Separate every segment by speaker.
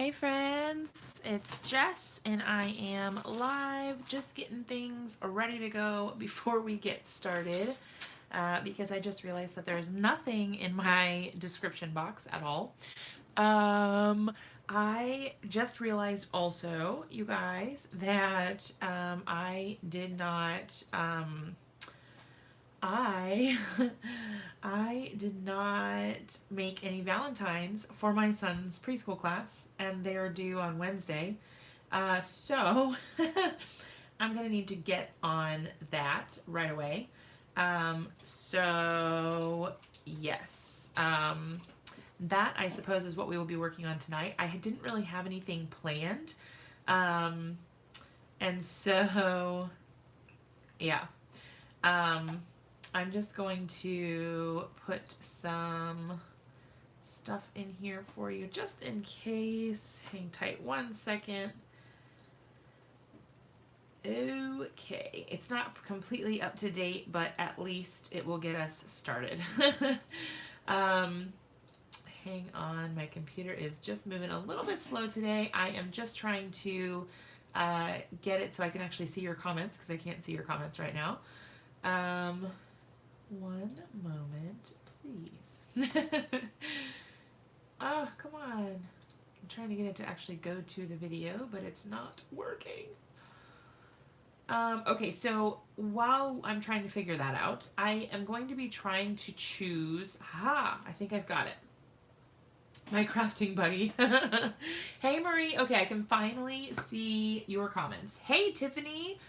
Speaker 1: Hey friends, it's Jess and I am live just getting things ready to go before we get started because I just realized that there's nothing in my description box at all. I just realized also, you guys, that I did not I I did not make any Valentines for my son's preschool class, and they are due on Wednesday. So I'm gonna need to get on that right away. So yes, that I suppose is what we will be working on tonight. I didn't really have anything planned, um, and so yeah. Um, I'm just going to put some stuff in here for you just in case. Hang tight 1 second. Okay, it's not completely up to date, but at least it will get us started. Hang on, my computer is just moving a little bit slow today. I am just trying to get it so I can actually see your comments because I can't see your comments right now. One moment, please. Oh, come on. I'm trying to get it to actually go to the video, but it's not working. Okay, so while I'm trying to figure that out, I am going to be trying to choose, I think I've got it. My crafting buddy. Hey Marie, okay, I can finally see your comments. Hey Tiffany,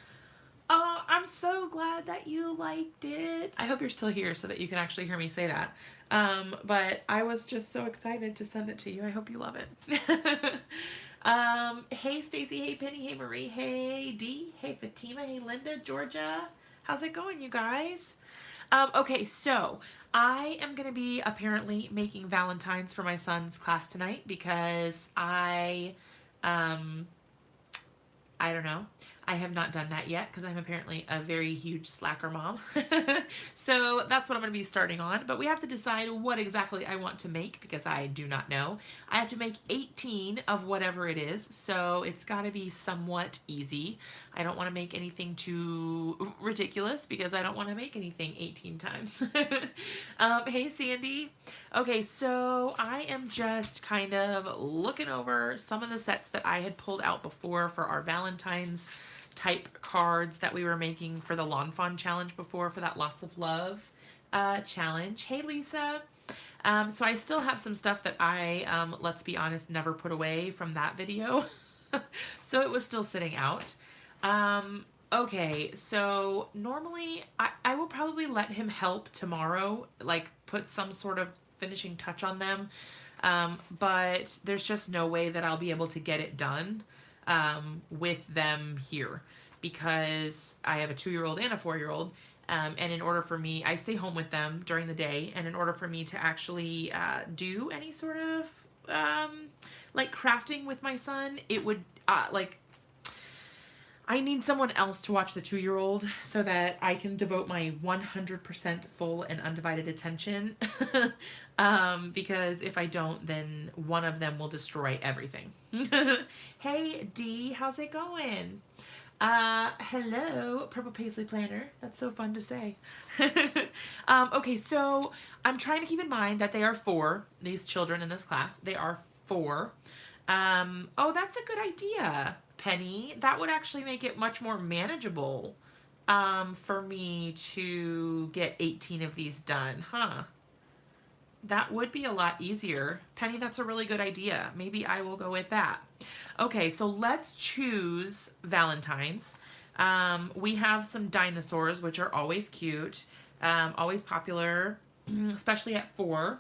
Speaker 1: I'm so glad that you liked it. I hope you're still here so that you can actually hear me say that. But I was just so excited to send it to you. I hope you love it. Hey Stacy, hey Penny, hey Marie, hey Dee, hey Fatima, hey Linda, Georgia. How's it going, you guys? Okay, so I am going to be apparently making Valentines for my son's class tonight because I don't know. I have not done that yet because I'm apparently a very huge slacker mom. So that's what I'm going to be starting on. But we have to decide what exactly I want to make because I do not know. I have to make 18 of whatever it is. So it's got to be somewhat easy. I don't want to make anything too ridiculous because I don't want to make anything 18 times. Hey, Sandy. Okay, so I am just kind of looking over some of the sets that I had pulled out before for our Valentine's type cards that we were making for the Lawn Fawn challenge before for that Lots of Love challenge. Hey, Lisa. So I still have some stuff that I, let's be honest, never put away from that video. So it was still sitting out. Okay, so normally I will probably let him help tomorrow, like put some sort of finishing touch on them. But there's just no way that I'll be able to get it done with them here because I have a 2-year-old and a 4-year-old. And in order for me, I stay home with them during the day. And in order for me to actually do any sort of like crafting with my son, it would I need someone else to watch the 2-year-old so that I can devote my 100% full and undivided attention. Because if I don't, then one of them will destroy everything. Hey, Dee, how's it going? Hello, Purple Paisley Planner. That's so fun to say. Okay, so I'm trying to keep in mind that they are 4, these children in this class. They are 4. Oh, that's a good idea, Penny. That would actually make it much more manageable for me to get 18 of these done, huh? That would be a lot easier. Penny, that's a really good idea. Maybe I will go with that. Okay, so let's choose Valentine's. We have some dinosaurs, which are always cute, always popular, especially at 4.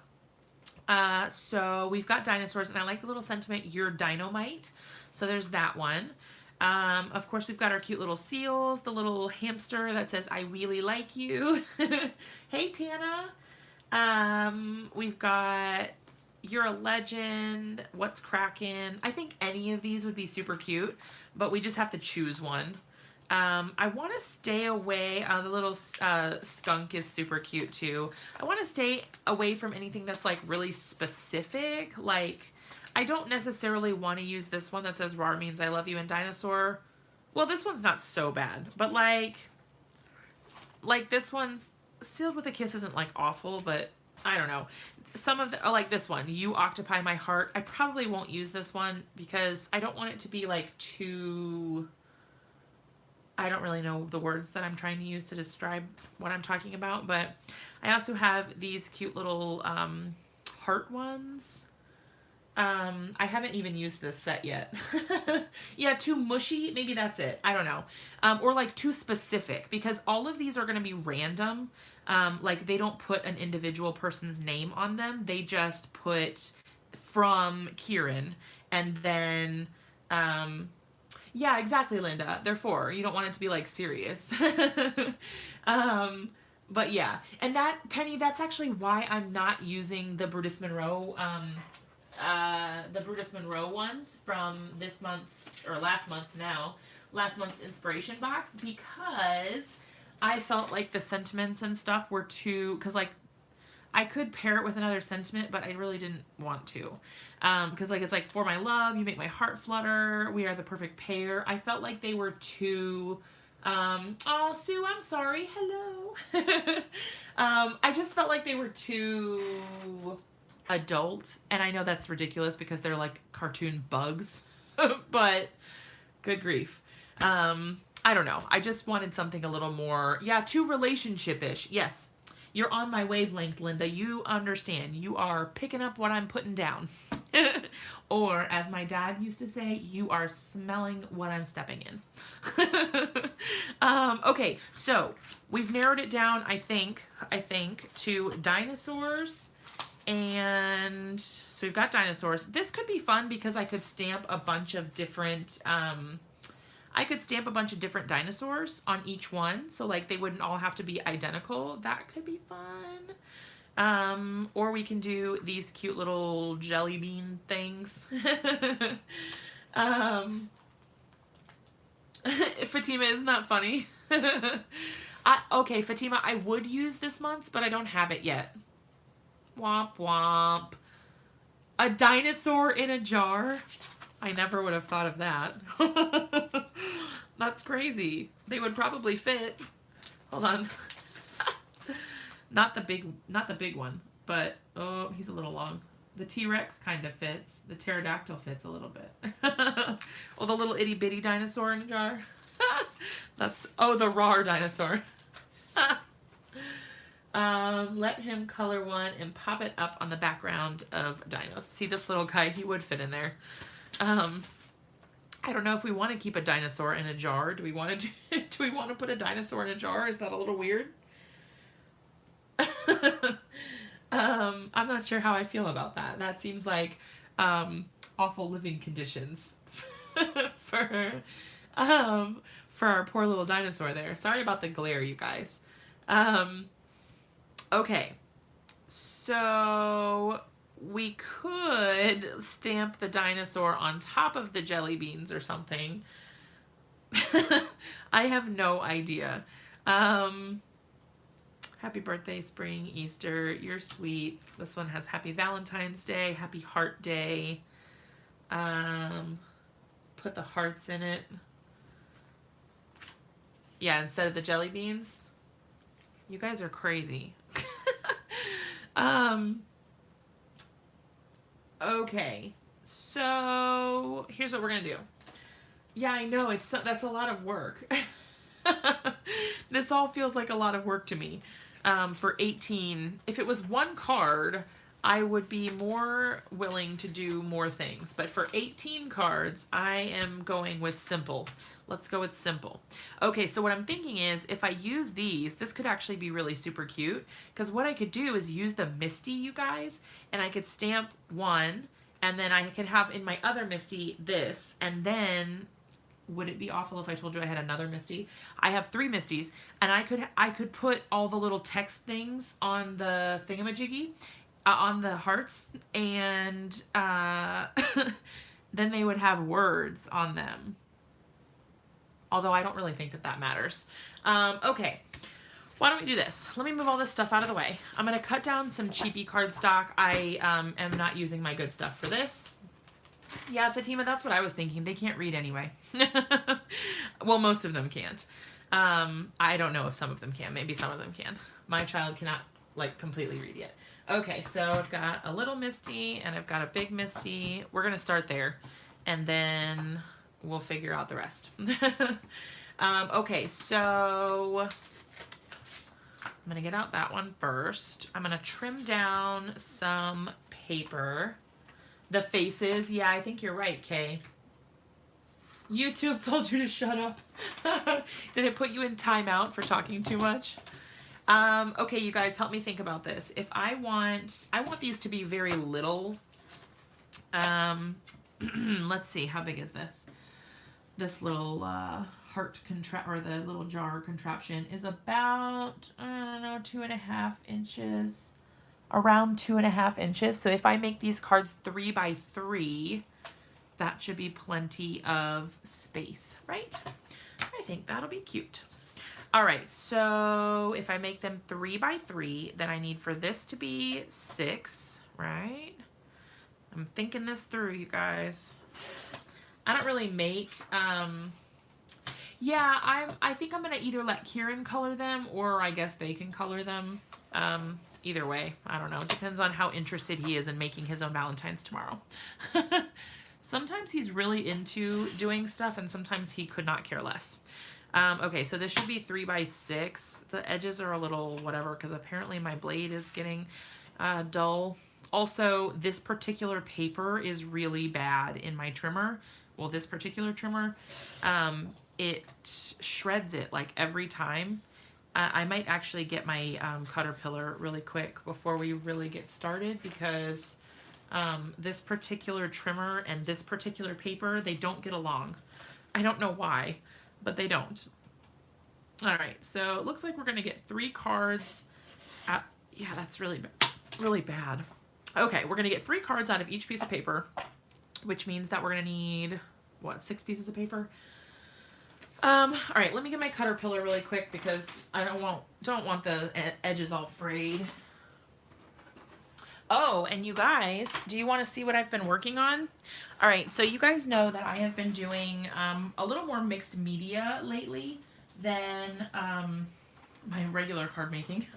Speaker 1: So we've got dinosaurs, and I like the little sentiment, "You're dynamite." So there's that one. Of course, we've got our cute little seals, the little hamster that says, "I really like you." Hey, Tana. We've got "You're a Legend," "What's Crackin'." I think any of these would be super cute, but we just have to choose one. I want to stay away. The little skunk is super cute too. I want to stay away from anything that's like really specific. Like I don't necessarily want to use this one that says "Rar means I love you" and "Dinosaur." Well, this one's not so bad, but like this one's "Sealed with a Kiss" isn't like awful, but I don't know. Some of the, like this one, "You Occupy My Heart." I probably won't use this one because I don't want it to be like too, I don't really know the words that I'm trying to use to describe what I'm talking about, but I also have these cute little heart ones. I haven't even used this set yet. Yeah, too mushy, maybe that's it. I don't know. Or like too specific, because all of these are going to be random. Like they don't put an individual person's name on them. They just put from Kieran, and then yeah, exactly, Linda. They're 4. You don't want it to be like serious. But yeah, and that, Penny, that's actually why I'm not using the Brutus Monroe ones from this month's, or last month's inspiration box, because I felt like the sentiments and stuff were too, because like I could pair it with another sentiment, but I really didn't want to. Because like it's like, "For my love, you make my heart flutter, we are the perfect pair." I felt like they were too, oh, Sue, I'm sorry, hello. I just felt like they were too adult, and I know that's ridiculous because they're like cartoon bugs, but good grief. I don't know. I just wanted something a little more, yeah, too relationship-ish. Yes, you're on my wavelength, Linda. You understand. You are picking up what I'm putting down. Or, as my dad used to say, you are smelling what I'm stepping in. Okay, so we've narrowed it down, I think, to dinosaurs. And so we've got dinosaurs. This could be fun because I could stamp a bunch of different, dinosaurs on each one. So like they wouldn't all have to be identical. That could be fun. Or we can do these cute little jelly bean things. Fatima, isn't that funny? Okay, Fatima, I would use this month's, but I don't have it yet. Womp womp. A dinosaur in a jar? I never would have thought of that. That's crazy. They would probably fit. Hold on. Not the big one, but oh, he's a little long. The T-Rex kind of fits. The pterodactyl fits a little bit. Oh, the little itty bitty dinosaur in a jar. That's, oh, the raw dinosaur. Let him color one and pop it up on the background of dinos. See this little guy? He would fit in there. I don't know if we want to keep a dinosaur in a jar. Do we want to put a dinosaur in a jar? Is that a little weird? I'm not sure how I feel about that. That seems like awful living conditions for our poor little dinosaur there. Sorry about the glare, you guys. Okay, so we could stamp the dinosaur on top of the jelly beans or something. I have no idea. Happy birthday, spring, Easter, you're sweet. This one has Happy Valentine's Day, Happy Heart Day. Put the hearts in it. Yeah, instead of the jelly beans. You guys are crazy. Okay, so here's what we're gonna do. Yeah, I know, that's a lot of work. This all feels like a lot of work to me. For 18, if it was one card, I would be more willing to do more things. But for 18 cards, I am going with simple. Let's go with simple. Okay, so what I'm thinking is if I use these, this could actually be really super cute. Because what I could do is use the MISTI, you guys, and I could stamp one, and then I could have in my other MISTI this, and then... Would it be awful if I told you I had another MISTI? I have 3 MISTIs, and I could put all the little text things on the thingamajiggy, on the hearts, and then they would have words on them. Although I don't really think that matters. Okay, why don't we do this? Let me move all this stuff out of the way. I'm going to cut down some cheapy cardstock. I am not using my good stuff for this. Yeah, Fatima, that's what I was thinking. They can't read anyway. Well, most of them can't. I don't know if some of them can. Maybe some of them can. My child cannot, like, completely read yet. Okay, so I've got a little Misty and I've got a big Misty. We're going to start there and then we'll figure out the rest. Okay, so I'm going to get out that one first. I'm going to trim down some paper. The faces, yeah, I think you're right, Kay. YouTube told you to shut up. Did it put you in timeout for talking too much? Okay, you guys, help me think about this. If I want these to be very little. Let's see, how big is this? This little heart or the little jar contraption is about, I don't know, 2.5 inches. Around 2.5 inches. So if I make these cards 3 by 3, that should be plenty of space, right? I think that'll be cute. All right, so if I make them 3 by 3, then I need for this to be 6, right? I'm thinking this through, you guys. I don't really make, yeah, I think I'm gonna either let Kieran color them or I guess they can color them. Either way, I don't know. Depends on how interested he is in making his own Valentine's tomorrow. Sometimes he's really into doing stuff and sometimes he could not care less. Okay, so this should be 3 by 6. The edges are a little whatever because apparently my blade is getting dull. Also, this particular paper is really bad in my trimmer. Well, this particular trimmer, it shreds it like every time. I might actually get my Caterpillar really quick before we really get started because this particular trimmer and this particular paper, they don't get along. I don't know why, but they don't. All right, so it looks like we're gonna get 3 cards. Yeah, that's really bad. Okay, we're gonna get 3 cards out of each piece of paper, which means that we're gonna need, what, 6 pieces of paper? All right, let me get my Caterpillar really quick because I don't want the edges all frayed. Oh, and you guys, do you want to see what I've been working on? All right, so you guys know that I have been doing a little more mixed media lately than my regular card making.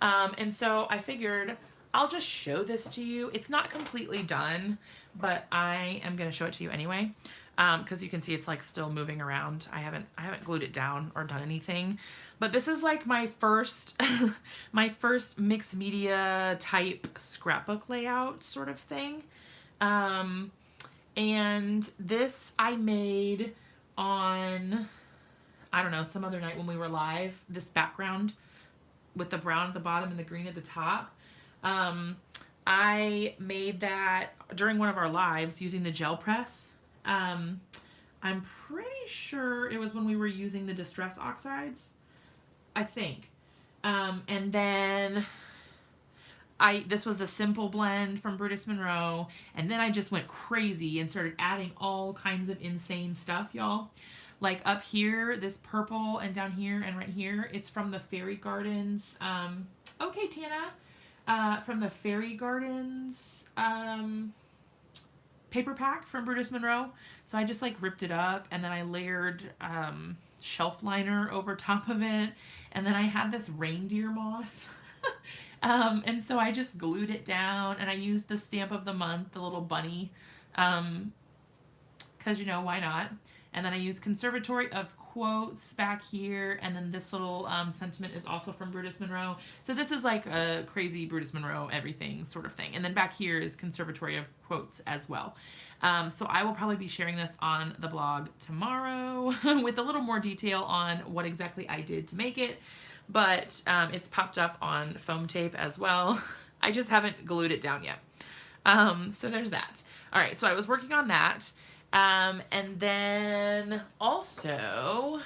Speaker 1: And so I figured I'll just show this to you. It's not completely done, but I am going to show it to you anyway. Because you can see it's like still moving around. I haven't glued it down or done anything, but this is like my first my first mixed media type scrapbook layout sort of thing. And this I made on, I don't know, some other night when we were live. This background with the brown at the bottom and the green at the top. I made that during one of our lives using the gel press. I'm pretty sure it was when we were using the Distress Oxides, I think. And then this was the simple blend from Brutus Monroe, and then I just went crazy and started adding all kinds of insane stuff, y'all. Like up here, this purple, and down here and right here, it's from the Fairy Gardens. Okay, Tana. From the Fairy Gardens, paper pack from Brutus Monroe. So I just like ripped it up and then I layered shelf liner over top of it. And then I had this reindeer moss. And so I just glued it down and I used the stamp of the month, the little bunny, because you know, why not? And then I used Conservatory of Quotes back here, and then this little sentiment is also from Brutus Monroe. So this is like a crazy Brutus Monroe everything sort of thing. And then back here is Conservatory of Quotes as well. So I will probably be sharing this on the blog tomorrow with a little more detail on what exactly I did to make it. But it's popped up on foam tape as well. I just haven't glued it down yet. So there's that. All right, so I was working on that. And then also,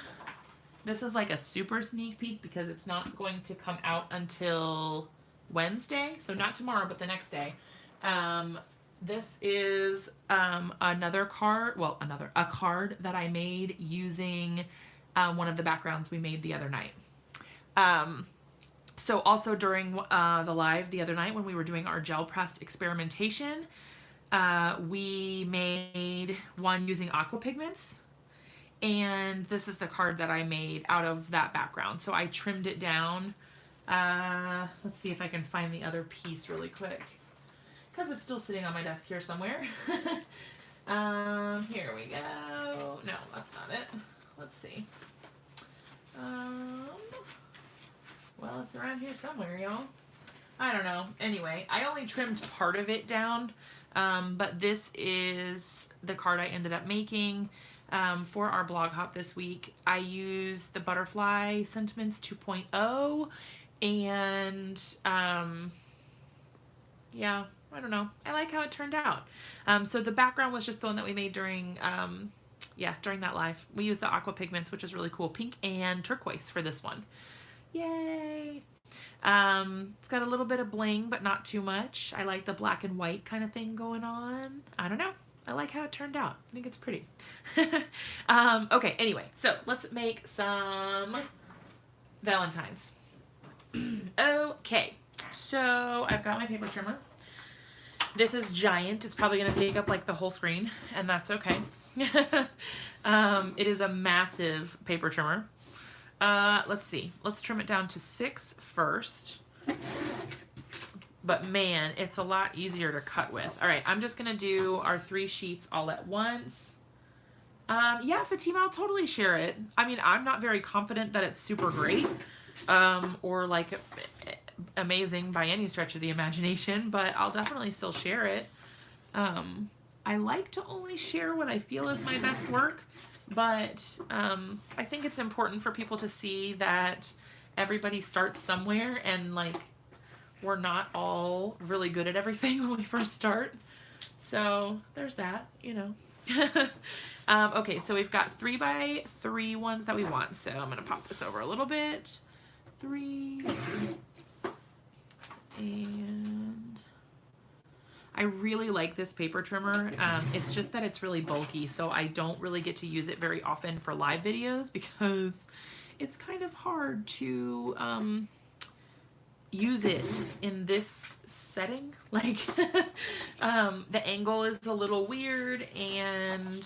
Speaker 1: this is like a super sneak peek because it's not going to come out until Wednesday. So not tomorrow, but the next day. This is another card, well, a card that I made using one of the backgrounds we made the other night. So also during the live the other night when we were doing our gel pressed experimentation, we made one using aqua pigments, and this is the card that I made out of that background. So I trimmed it down. Let's see if I can find the other piece really quick, because it's still sitting on my desk here somewhere. Here we go. No, that's not it. Let's see. Well, it's around here somewhere, y'all. I don't know. Anyway, I only trimmed part of it down, but this is the card I ended up making for our blog hop this week. I used the Butterfly Sentiments 2.0, and yeah, I don't know. I like how it turned out. So the background was just the one that we made during, during that live. We used the aqua pigments, which is really cool. Pink and turquoise for this one. Yay! It's got a little bit of bling, but not too much. I like the black and white kind of thing going on. I don't know. I like how it turned out. I think it's pretty. Okay, anyway, so let's make some Valentines. Okay, so I've got my paper trimmer. This is giant. It's probably going to take up like the whole screen, and that's okay. It is a massive paper trimmer. Let's see. Let's trim it down to 6 first. But man, it's a lot easier to cut with. All right, I'm just going to do our 3 sheets all at once. Yeah, Fatima, I'll totally share it. I mean, I'm not very confident that it's super great or like amazing by any stretch of the imagination, but I'll definitely still share it. I like to only share what I feel is my best work, but I think it's important for people to see that everybody starts somewhere, and like we're not all really good at everything when we first start. So there's that, you know. Okay, so we've got 3x3 ones that we want. So I'm gonna pop this over a little bit. 3, and I really like this paper trimmer. It's just that it's really bulky, so I don't really get to use it very often for live videos because it's kind of hard to use it in this setting. Like the angle is a little weird, and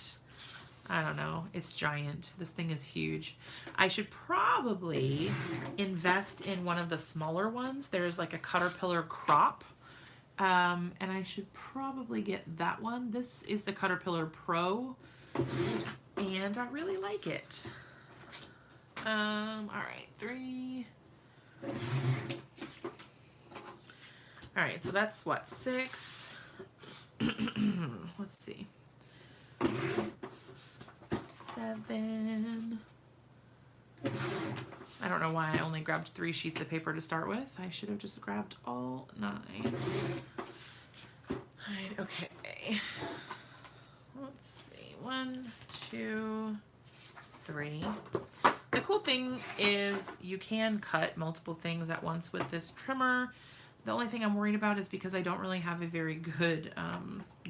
Speaker 1: I don't know, it's giant. This thing is huge. I should probably invest in one of the smaller ones. There's like a Caterpillar Crop, and I should probably get that one. This is the Caterpillar Pro, and I really like it. All right, 3. All right, so that's what, 6. Let's see. 7. I don't know why I only grabbed 3 sheets of paper to start with. I should have just grabbed all 9. Right, okay. Let's see. 1, 2, 3. The cool thing is you can cut multiple things at once with this trimmer. The only thing I'm worried about is because I don't really have a very good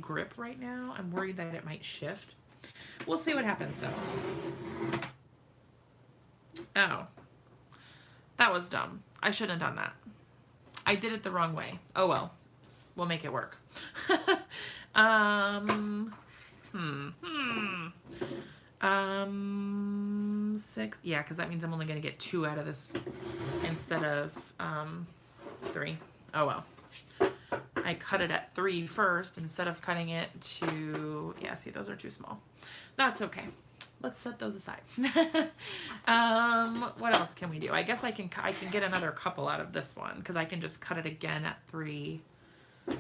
Speaker 1: grip right now. I'm worried that it might shift. We'll see what happens though. Oh, that was dumb. I shouldn't have done that. I did it the wrong way. Oh well, we'll make it work. 6. Yeah, because that means I'm only going to get 2 out of this instead of 3. Oh well. I cut it at 3 first instead of cutting it to, yeah, see, those are too small. That's okay. Let's set those aside. What else can we do? I guess I can get another couple out of this one because I can just cut it again at 3. There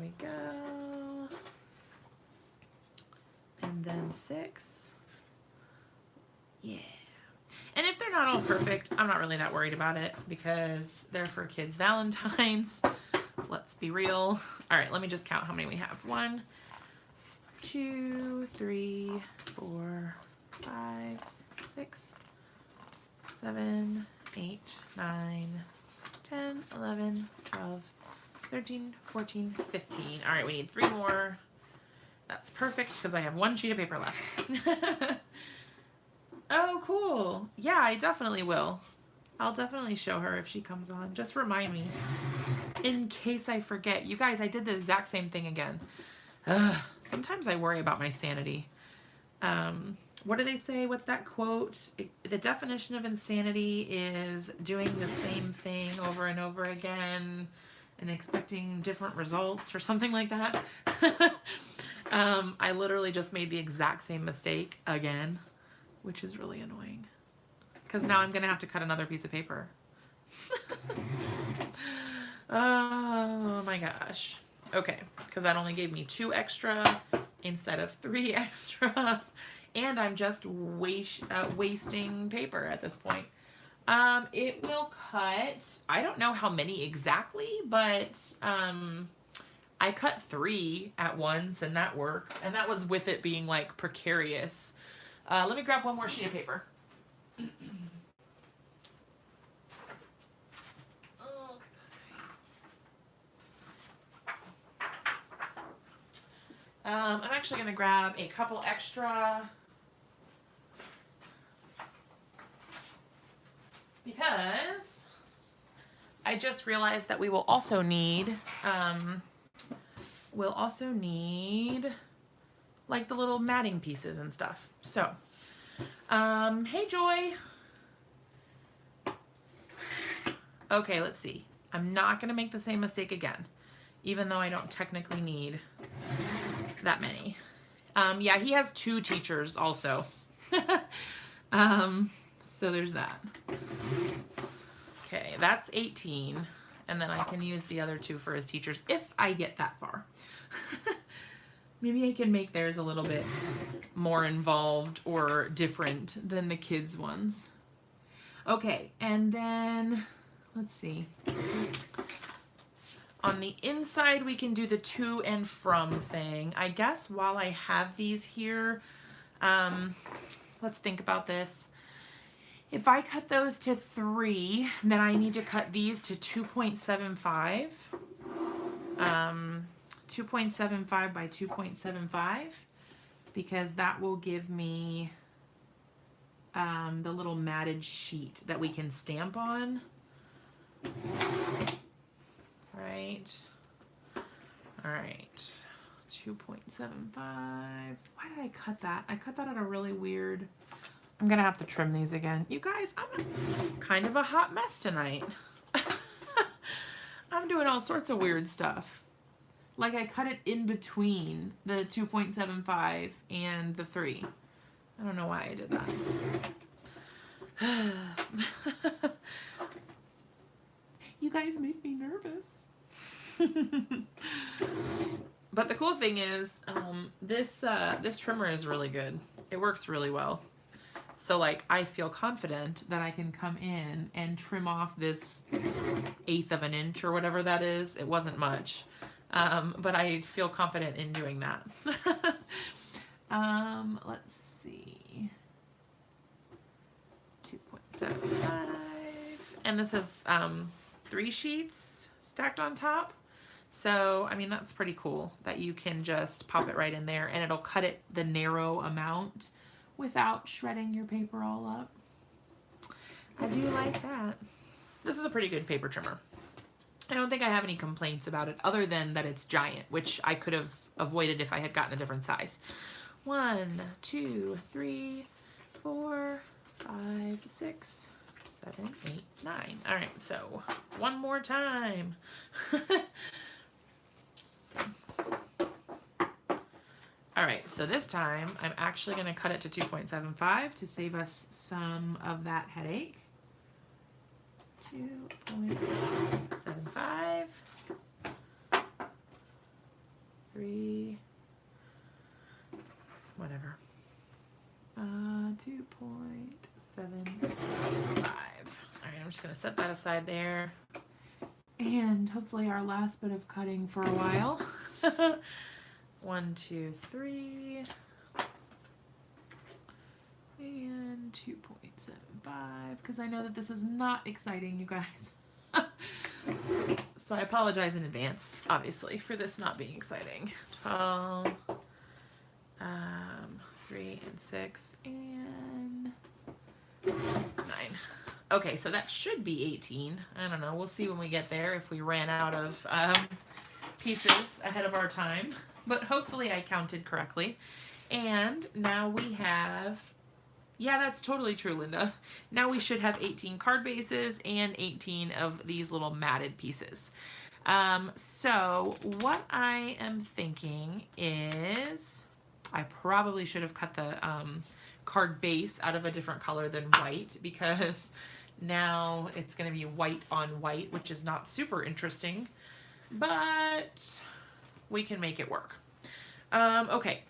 Speaker 1: we go. And then 6. Yeah. And if they're not all perfect, I'm not really that worried about it because they're for kids' Valentines. Let's be real. All right, let me just count how many we have. 1, 2, 3, 4, 5, 6, 7, 8, 9, 10, 11, 12, 13, 14, 15. All right, we need 3 more. That's perfect because I have 1 sheet of paper left. Oh, cool. Yeah, I definitely will. I'll definitely show her if she comes on. Just remind me. in case I forget. You guys, I did the exact same thing again. Ugh, sometimes I worry about my sanity. What do they say? What's that quote? The definition of insanity is doing the same thing over and over again and expecting different results or something like that. I literally just made the exact same mistake again, which is really annoying because now I'm going to have to cut another piece of paper. Oh my gosh. Okay, because that only gave me 2 extra instead of 3 extra. And I'm just wasting paper at this point. It will cut, I don't know how many exactly, but I cut 3 at once and that worked. And that was with it being like precarious. Let me grab one more sheet of paper. I'm actually going to grab a couple extra because I just realized that we will also need, like the little matting pieces and stuff. So, hey Joy. Okay, let's see. I'm not going to make the same mistake again, even though I don't technically need that many. Yeah, he has 2 teachers also. So there's that. Okay, that's 18. And then I can use the other 2 for his teachers if I get that far. Maybe I can make theirs a little bit more involved or different than the kids' ones. Okay, and then let's see. On the inside, we can do the to and from thing. I guess while I have these here, let's think about this. If I cut those to 3, then I need to cut these to 2.75. 2.75 by 2.75, because that will give me the little matted sheet that we can stamp on. Right. All right. 2.75. Why did I cut that? I cut that at a really weird... I'm going to have to trim these again. You guys, I'm kind of a hot mess tonight. I'm doing all sorts of weird stuff. Like I cut it in between the 2.75 and the 3. I don't know why I did that. You guys make me nervous. But the cool thing is, this trimmer is really good. It works really well. So like I feel confident that I can come in and trim off this 1/8 of an inch or whatever that is. It wasn't much, but I feel confident in doing that. Let's see, 2.75, and this is 3 sheets stacked on top. So, I mean, that's pretty cool that you can just pop it right in there and it'll cut it the narrow amount without shredding your paper all up. I do like that. This is a pretty good paper trimmer. I don't think I have any complaints about it other than that it's giant, which I could have avoided if I had gotten a different size. 1, 2, 3, 4, 5, 6, 7, 8, 9. All right, so one more time. All right, so this time I'm actually going to cut it to 2.75 to save us some of that headache. 2.75, 3, whatever, 2.75. All right, I'm just going to set that aside there. And hopefully our last bit of cutting for a while. 1, 2, 3, and 2.75, because I know that this is not exciting, you guys. So I apologize in advance, obviously, for this not being exciting. 12, 3 and 6 and 9. Okay, so that should be 18. I don't know. We'll see when we get there if we ran out of pieces ahead of our time. But hopefully I counted correctly. And now we have, yeah, that's totally true, Linda. Now we should have 18 card bases and 18 of these little matted pieces. So what I am thinking is I probably should have cut the card base out of a different color than white, because now it's going to be white on white, which is not super interesting, but we can make it work. Okay,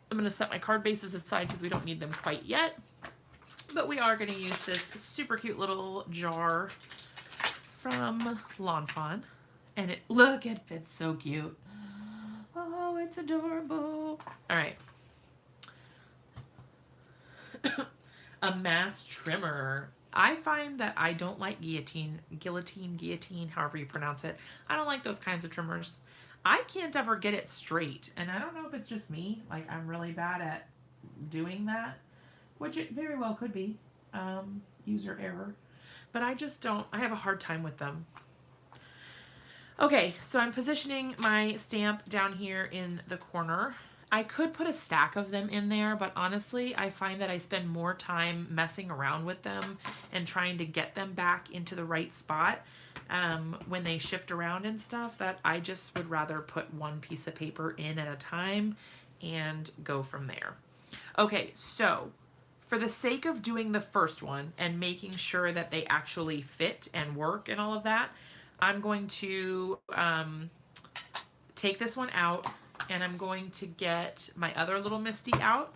Speaker 1: I'm going to set my card bases aside because we don't need them quite yet, but we are going to use this super cute little jar from Lawn Fawn, and it fits so cute. Oh, it's adorable. All right. A mass trimmer. I find that I don't like guillotine, however you pronounce it. I don't like those kinds of trimmers. I can't ever get it straight, and I don't know if it's just me. Like, I'm really bad at doing that, which it very well could be, user error. But I just don't, I have a hard time with them. Okay, so I'm positioning my stamp down here in the corner. I could put a stack of them in there, but honestly, I find that I spend more time messing around with them and trying to get them back into the right spot when they shift around and stuff, that I just would rather put one piece of paper in at a time and go from there. Okay, so for the sake of doing the first one and making sure that they actually fit and work and all of that, I'm going to take this one out, and I'm going to get my other little MISTI out.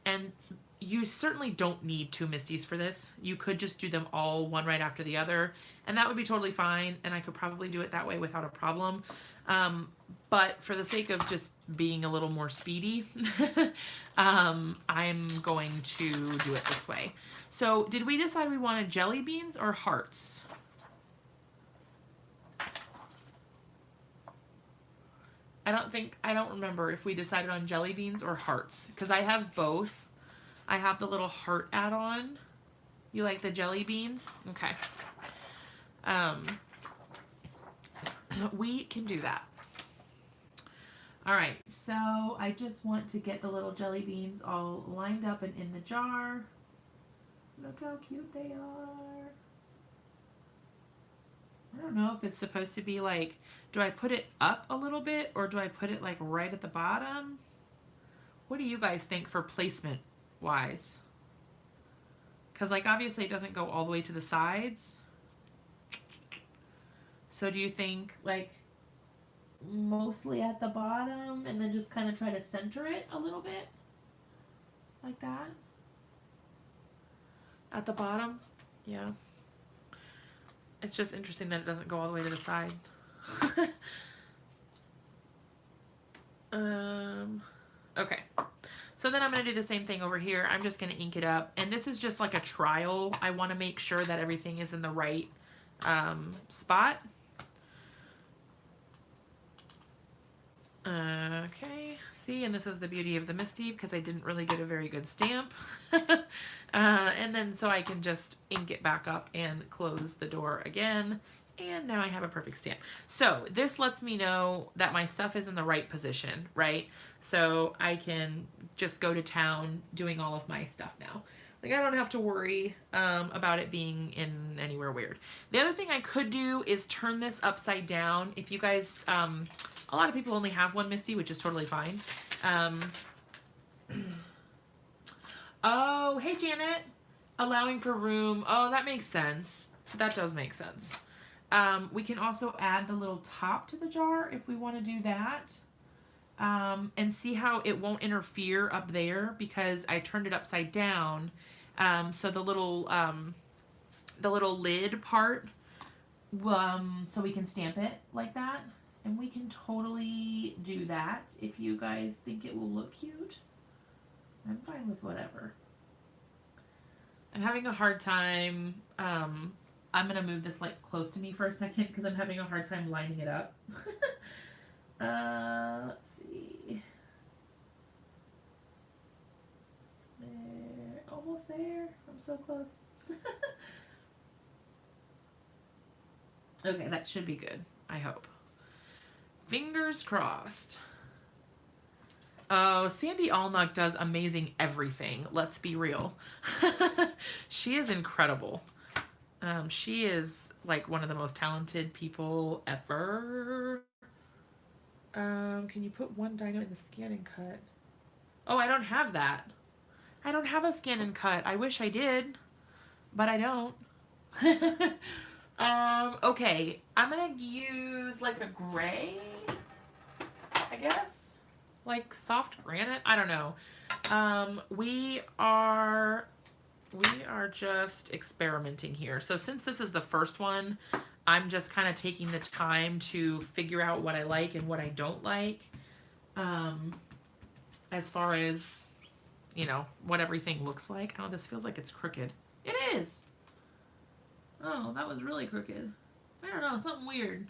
Speaker 1: And you certainly don't need 2 MISTIs for this. You could just do them all one right after the other, and that would be totally fine, and I could probably do it that way without a problem. But for the sake of just being a little more speedy, I'm going to do it this way. So did we decide we wanted jelly beans or hearts? I don't remember if we decided on jelly beans or hearts, because I have both. I have the little heart add-on. You like the jelly beans? Okay. We can do that. All right, so I just want to get the little jelly beans all lined up and in the jar. Look how cute they are. I don't know if it's supposed to be like, do I put it up a little bit or do I put it like right at the bottom? What do you guys think for placement wise? Because like obviously it doesn't go all the way to the sides. So do you think like mostly at the bottom and then just kind of try to center it a little bit? Like that? At the bottom? Yeah. It's just interesting that it doesn't go all the way to the side. Okay. So then I'm going to do the same thing over here. I'm just going to ink it up. And this is just like a trial. I want to make sure that everything is in the right spot. Okay. See, and this is the beauty of the MISTI, because I didn't really get a very good stamp. And then so I can just ink it back up and close the door again. And now I have a perfect stamp. So this lets me know that my stuff is in the right position, right? So I can just go to town doing all of my stuff now. Like I don't have to worry about it being in anywhere weird. The other thing I could do is turn this upside down. If you guys, a lot of people only have one MISTI, which is totally fine. Oh, hey Janet, allowing for room. Oh, that makes sense. That does make sense. We can also add the little top to the jar if we want to do that. And see how it won't interfere up there because I turned it upside down. So the little lid part, so we can stamp it like that. And we can totally do that if you guys think it will look cute. I'm fine with whatever. I'm having a hard time. I'm going to move this like close to me for a second because I'm having a hard time lining it up. Let's see. There, almost there. I'm so close. Okay, that should be good. I hope. Fingers crossed. Oh, Sandy Allnuck does amazing everything. Let's be real. She is incredible. She is like one of the most talented people ever. Can you put one dino in the scan and cut? Oh, I don't have that. I don't have a scan and cut. I wish I did, but I don't. Okay. I'm gonna use like a gray, I guess. Like soft granite. I don't know. We are just experimenting here. So since this is the first one, I'm just kind of taking the time to figure out what I like and what I don't like. As far as, you know, what everything looks like. Oh, this feels like it's crooked. It is. Oh, that was really crooked. I don't know, something weird.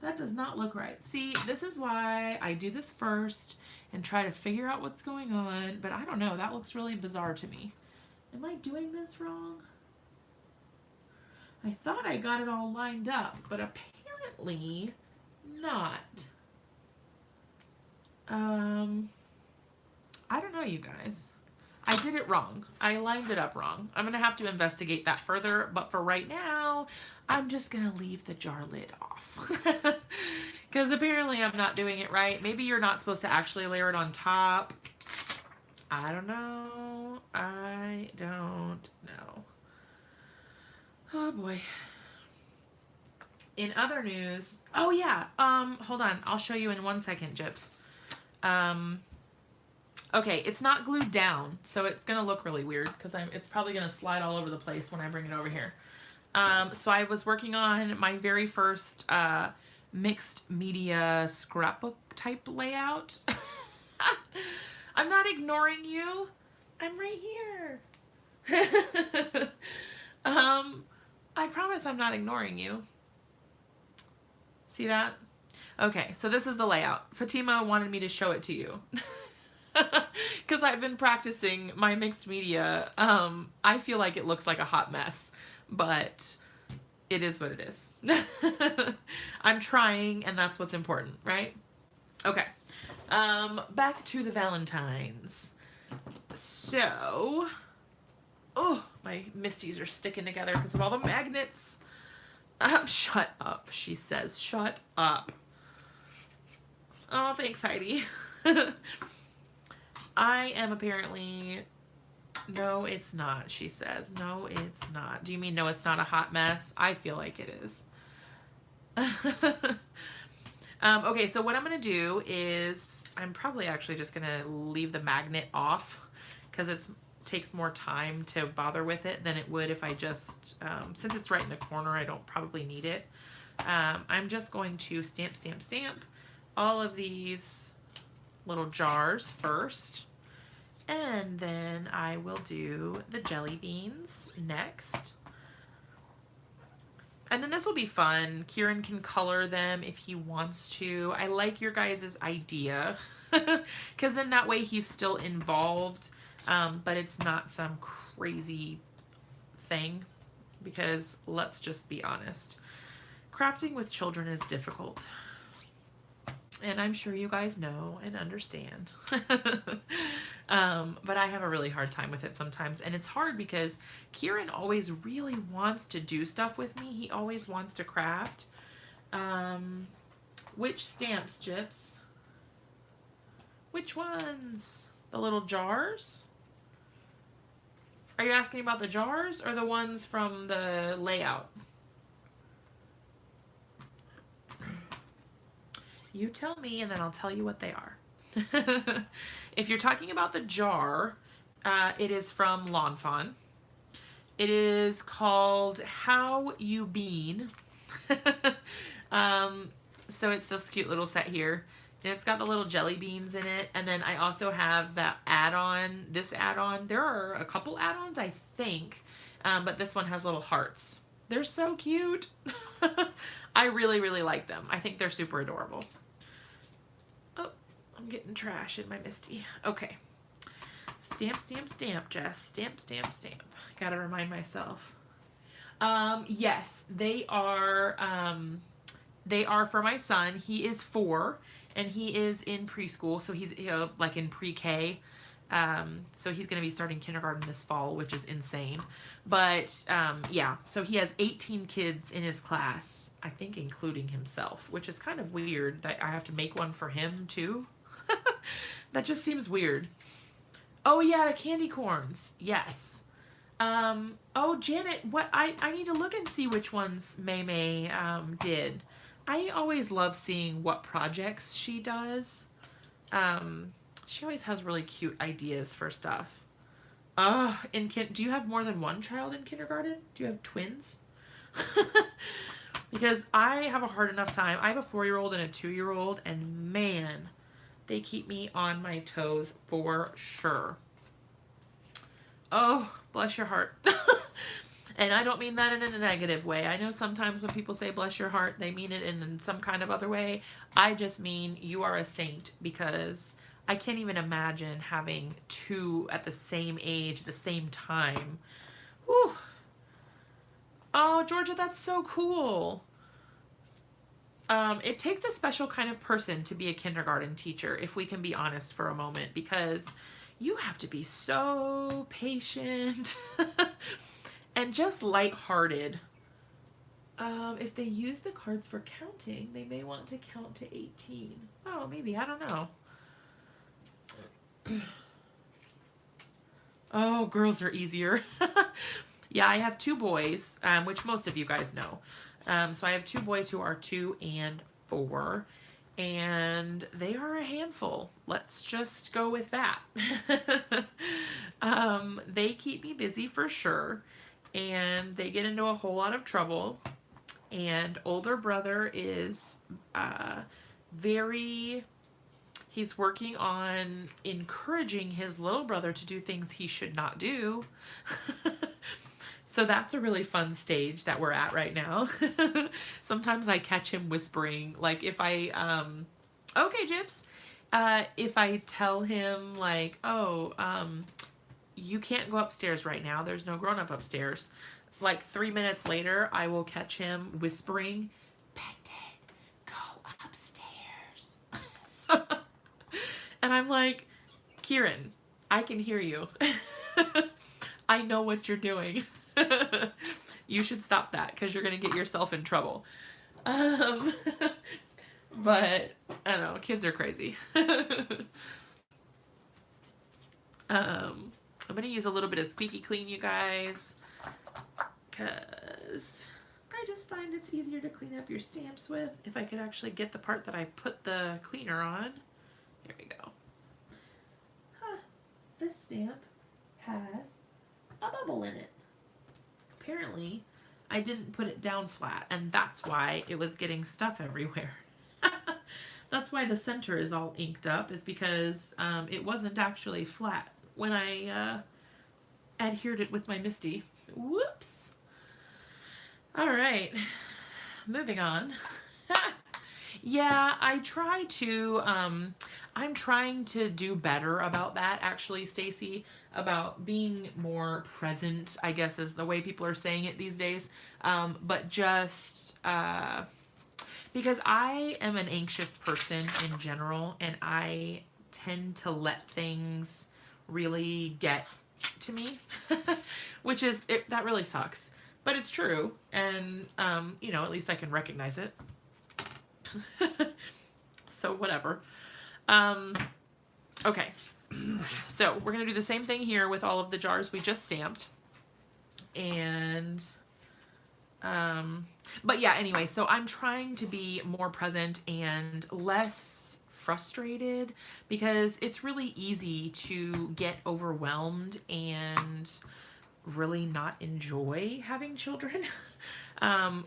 Speaker 1: That does not look right. See, this is why I do this first and try to figure out what's going on. But I don't know. That looks really bizarre to me. Am I doing this wrong? I thought I got it all lined up, but apparently not. I don't know, you guys. I did it wrong. I lined it up wrong. I'm going to have to investigate that further, but for right now, I'm just going to leave the jar lid off. Because apparently I'm not doing it right. Maybe you're not supposed to actually layer it on top. I don't know. I don't know. Oh boy. In other news, oh yeah, hold on. I'll show you in 1 second, Gyps. Okay, it's not glued down, so it's gonna look really weird because it's probably gonna slide all over the place when I bring it over here. So I was working on my very first mixed media scrapbook type layout. I'm not ignoring you. I'm right here. I promise I'm not ignoring you. See that? Okay, so this is the layout. Fatima wanted me to show it to you. Because I've been practicing my mixed media. I feel like it looks like a hot mess, but it is what it is. I'm trying, and that's what's important, right? Okay. Back to the Valentines. So, oh, my Misties are sticking together because of all the magnets. Shut up, she says. Shut up. Oh, thanks, Heidi. I am apparently... No, it's not, she says. No, it's not. Do you mean no, it's not a hot mess? I feel like it is. Okay, so what I'm going to do is... I'm probably actually just going to leave the magnet off because it takes more time to bother with it than it would if I just... since it's right in the corner, I don't probably need it. I'm just going to stamp, stamp, stamp all of these little jars first. And then I will do the jelly beans next. And then this will be fun. Kieran can color them if he wants to. I like your guys' idea. Because then that way he's still involved. But it's not some crazy thing. Because let's just be honest. Crafting with children is difficult. And I'm sure you guys know and understand. But I have a really hard time with it sometimes. And it's hard because Kieran always really wants to do stuff with me. He always wants to craft. Which stamps, Gyps? Which ones? The little jars? Are you asking about the jars or the ones from the layout? You tell me, and then I'll tell you what they are. If you're talking about the jar, it is from Lawn Fawn. It is called How You Bean. So it's this cute little set here. And it's got the little jelly beans in it. And then I also have that add-on, this add-on. There are a couple add-ons, I think. But this one has little hearts. They're so cute. I really, really like them. I think they're super adorable. Oh, I'm getting trash in my Misty. Okay. Stamp, stamp, stamp, Jess. Stamp, stamp, stamp. Gotta remind myself. Yes, they are for my son. He is 4 and he is in preschool, so he's, like in pre-K. So he's going to be starting kindergarten this fall, which is insane. But yeah, so he has 18 kids in his class, I think including himself, which is kind of weird that I have to make one for him too. That just seems weird. Oh yeah, the candy corns. Yes. Oh, Janet, I need to look and see which ones May May did. I always love seeing what projects she does. She always has really cute ideas for stuff. Do you have more than one child in kindergarten? Do you have twins? Because I have a hard enough time. I have a 4-year-old and a 2-year-old, and man, they keep me on my toes for sure. Oh, bless your heart. And I don't mean that in a negative way. I know sometimes when people say bless your heart, they mean it in some kind of other way. I just mean you are a saint, because I can't even imagine having 2 at the same age, the same time. Whew. Oh, Georgia, that's so cool. It takes a special kind of person to be a kindergarten teacher, if we can be honest for a moment, because you have to be so patient and just lighthearted. If they use the cards for counting, they may want to count to 18. Oh, maybe. I don't know. Oh, girls are easier. Yeah, I have 2 boys, which most of you guys know. So I have 2 boys who are 2 and 4, and they are a handful. Let's just go with that. They keep me busy for sure, and they get into a whole lot of trouble. And older brother is he's working on encouraging his little brother to do things he should not do. So that's a really fun stage that we're at right now. Sometimes I catch him whispering, like if I, okay, Gyps, if I tell him like, oh, you can't go upstairs right now, there's no grown-up upstairs. Like 3 minutes later, I will catch him whispering, Becton, go upstairs. And I'm like, Kieran, I can hear you. I know what you're doing. You should stop that, because you're going to get yourself in trouble. But, I don't know, kids are crazy. I'm going to use a little bit of Squeaky Clean, you guys, because I just find it's easier to clean up your stamps with. If I could actually get the part that I put the cleaner on. There we go. Huh. This stamp has a bubble in it. Apparently, I didn't put it down flat, and that's why it was getting stuff everywhere. That's why the center is all inked up, is because it wasn't actually flat when I adhered it with my MISTI. Whoops. All right, moving on. Yeah, I'm trying to do better about that, actually, Stacy, about being more present, I guess is the way people are saying it these days. But just because I am an anxious person in general, and I tend to let things really get to me, which is, that really sucks, but it's true. And, at least I can recognize it. So whatever. Okay, so we're gonna do the same thing here with all of the jars we just stamped. And but yeah, anyway, so I'm trying to be more present and less frustrated, because it's really easy to get overwhelmed and really not enjoy having children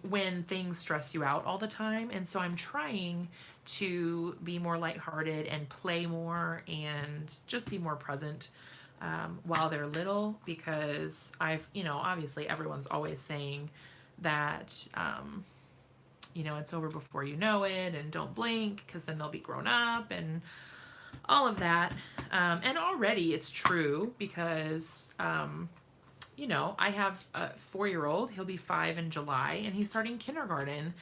Speaker 1: when things stress you out all the time. And so I'm trying to be more lighthearted and play more and just be more present while they're little, because obviously everyone's always saying that it's over before you know it, and don't blink, because then they'll be grown up and all of that. And already it's true, because you know, I have a 4-year-old, he'll be 5 in July, and he's starting kindergarten.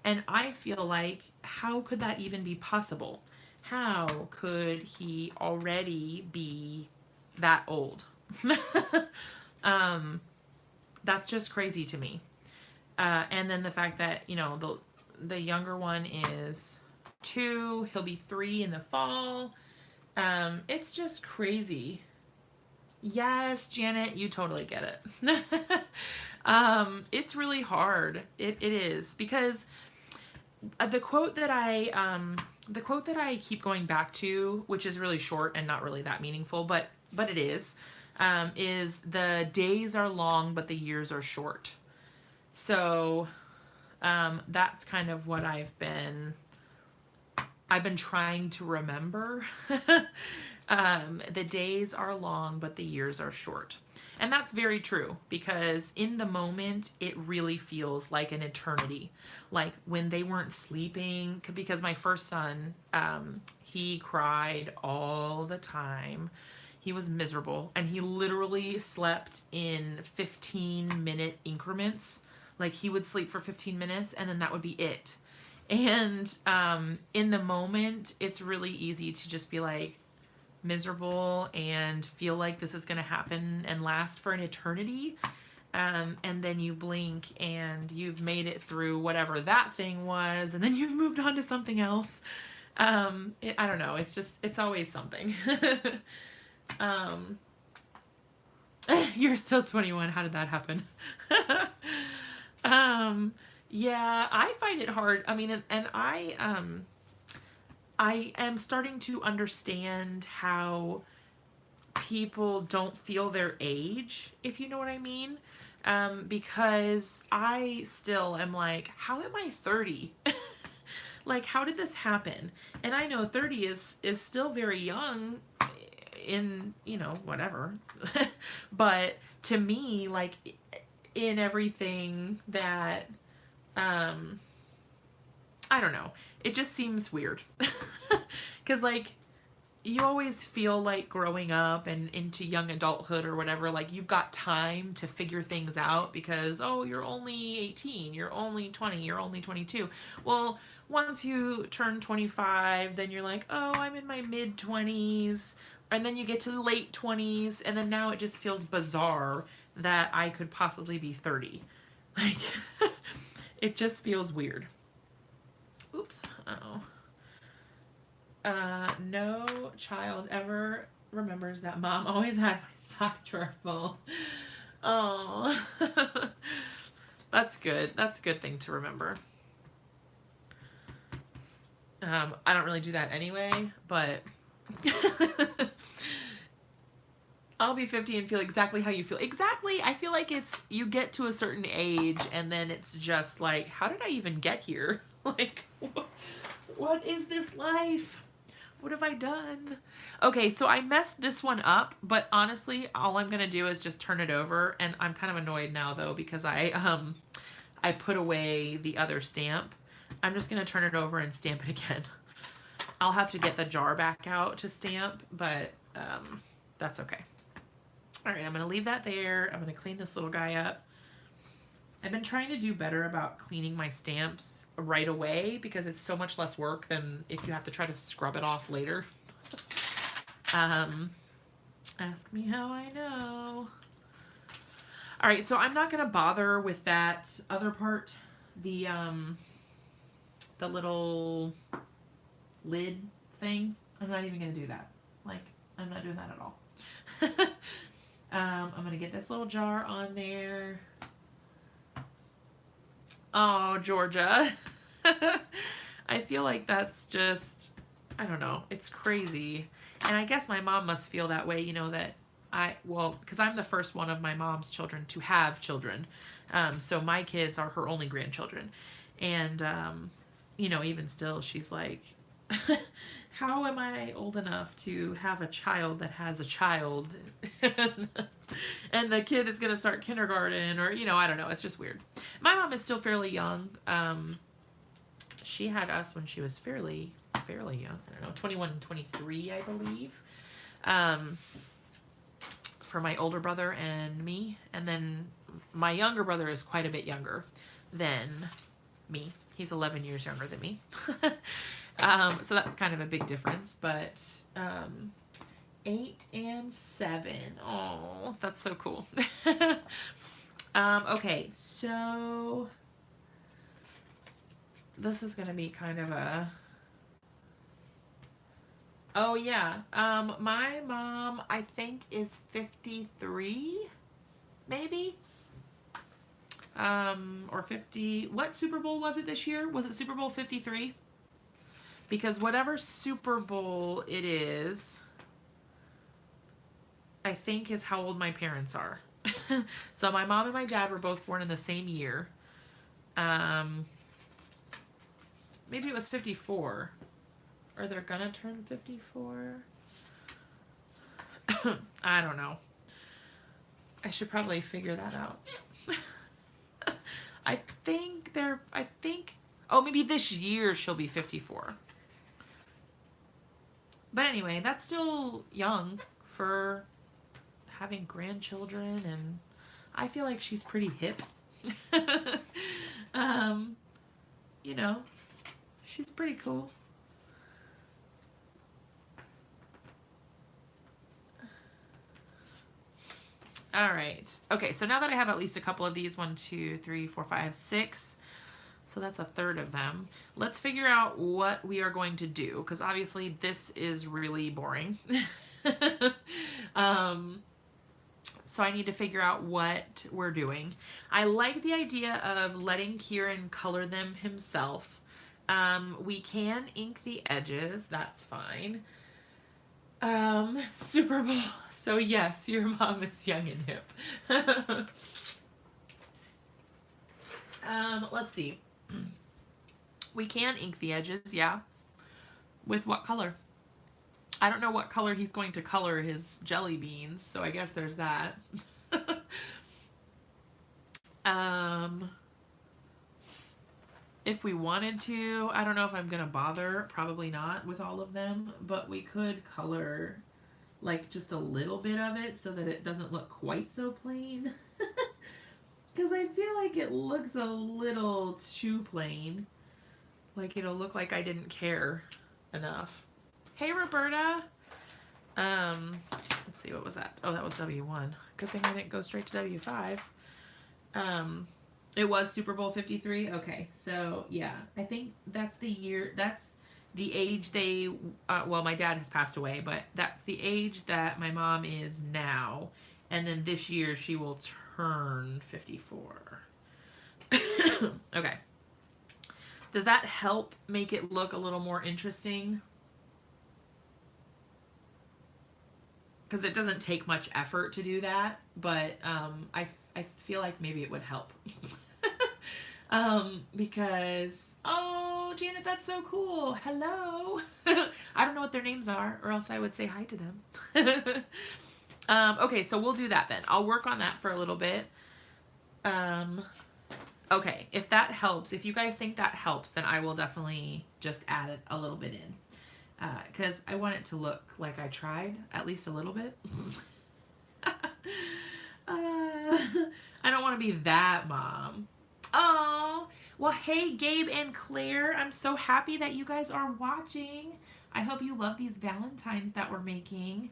Speaker 1: And I feel like, how could that even be possible? How could he already be that old? um, that's just crazy to me. And then the fact that, you know, the younger one is 2, he'll be 3 in the fall. It's just crazy. Yes, Janet, you totally get it. It's really hard. It is because the quote that I keep going back to, which is really short and not really that meaningful, but it is the days are long, but the years are short. So that's kind of what I've been trying to remember. The days are long, but the years are short. And that's very true, because in the moment, it really feels like an eternity. Like when they weren't sleeping, because my first son, he cried all the time. He was miserable, and he literally slept in 15-minute increments. Like he would sleep for 15 minutes, and then that would be it. And in the moment, it's really easy to just be like miserable and feel like this is going to happen and last for an eternity. And then you blink and you've made it through whatever that thing was, and then you've moved on to something else. I don't know. It's always something. You're still 21. How did that happen? Yeah, I find it hard. I mean, and I am starting to understand how people don't feel their age, if you know what I mean. Because I still am like, how am I 30? Like, how did this happen? And I know 30 is still very young in, you know, whatever. But to me, like, in everything that, I don't know. It just seems weird. Because, like, you always feel like growing up and into young adulthood or whatever, like, you've got time to figure things out because, oh, you're only 18, you're only 20, you're only 22. Well, once you turn 25, then you're like, oh, I'm in my mid-20s. And then you get to the late 20s, and then now it just feels bizarre that I could possibly be 30. Like, it just feels weird. Oops. Uh-oh. No child ever remembers that mom always had my sock drawer full. Oh. That's good. That's a good thing to remember. I don't really do that anyway, but I'll be 50 and feel exactly how you feel. Exactly. I feel like it's, you get to a certain age and then it's just like, how did I even get here? Like, what is this life? What have I done? Okay, so I messed this one up, but honestly, all I'm gonna do is just turn it over, and I'm kind of annoyed now though because I put away the other stamp. I'm just gonna turn it over and stamp it again. I'll have to get the jar back out to stamp, but that's okay. All right, I'm gonna leave that there. I'm gonna clean this little guy up. I've been trying to do better about cleaning my stamps right away because it's so much less work than if you have to try to scrub it off later. Ask me how I know. All right, so I'm not gonna bother with that other part, the little lid thing. I'm not even gonna do that. Like, I'm not doing that at all. I'm gonna get this little jar on there. Oh, Georgia. I feel like that's just, I don't know, it's crazy. And I guess my mom must feel that way, you know, that because I'm the first one of my mom's children to have children. So my kids are her only grandchildren. And, you know, even still, she's like, how am I old enough to have a child that has a child? And the kid is going to start kindergarten, or, you know, I don't know. It's just weird. My mom is still fairly young. She had us when she was fairly young. I don't know, 21, 23, I believe. for my older brother and me. And then my younger brother is quite a bit younger than me. He's 11 years younger than me. So that's kind of a big difference. But 8 and 7. Oh, that's so cool. Okay, so this is going to be kind of a... Oh, yeah. My mom, I think, is 53, maybe? Or 50. What Super Bowl was it this year? Was it Super Bowl 53? Because whatever Super Bowl it is, I think is how old my parents are. So my mom and my dad were both born in the same year. Maybe it was 54. Or they're gonna turn 54. I don't know. I should probably figure that out. I think, oh, maybe this year she'll be 54. But anyway, that's still young for having grandchildren, and I feel like she's pretty hip. You know, she's pretty cool. All right. Okay, so now that I have at least a couple of these, 1, 2, 3, 4, 5, 6, so that's a third of them. Let's figure out what we are going to do, because obviously this is really boring. So I need to figure out what we're doing. I like the idea of letting Kieran color them himself. We can ink the edges, that's fine. Super Bowl. So yes, your mom is young and hip. Let's see. We can ink the edges, yeah. With what color? I don't know what color he's going to color his jelly beans, so I guess there's that. If we wanted to, I don't know if I'm gonna bother, probably not with all of them, but we could color like just a little bit of it so that it doesn't look quite so plain. Because I feel like it looks a little too plain. Like it'll look like I didn't care enough. Hey, Roberta. Let's see, what was that? Oh, that was W1. Good thing I didn't go straight to W5. It was Super Bowl 53. Okay, so yeah, I think that's the year, that's the age they, well, my dad has passed away, but that's the age that my mom is now. And then this year she will turn 54. Okay. Does that help make it look a little more interesting? Because it doesn't take much effort to do that, but I feel like maybe it would help. Because, oh, Janet, that's so cool. Hello. I don't know what their names are, or else I would say hi to them. Okay, so we'll do that then. I'll work on that for a little bit. Okay, if that helps, if you guys think that helps, then I will definitely just add it a little bit in. Because I want it to look like I tried, at least a little bit. I don't want to be that mom. Oh, well, hey, Gabe and Claire, I'm so happy that you guys are watching. I hope you love these Valentines that we're making.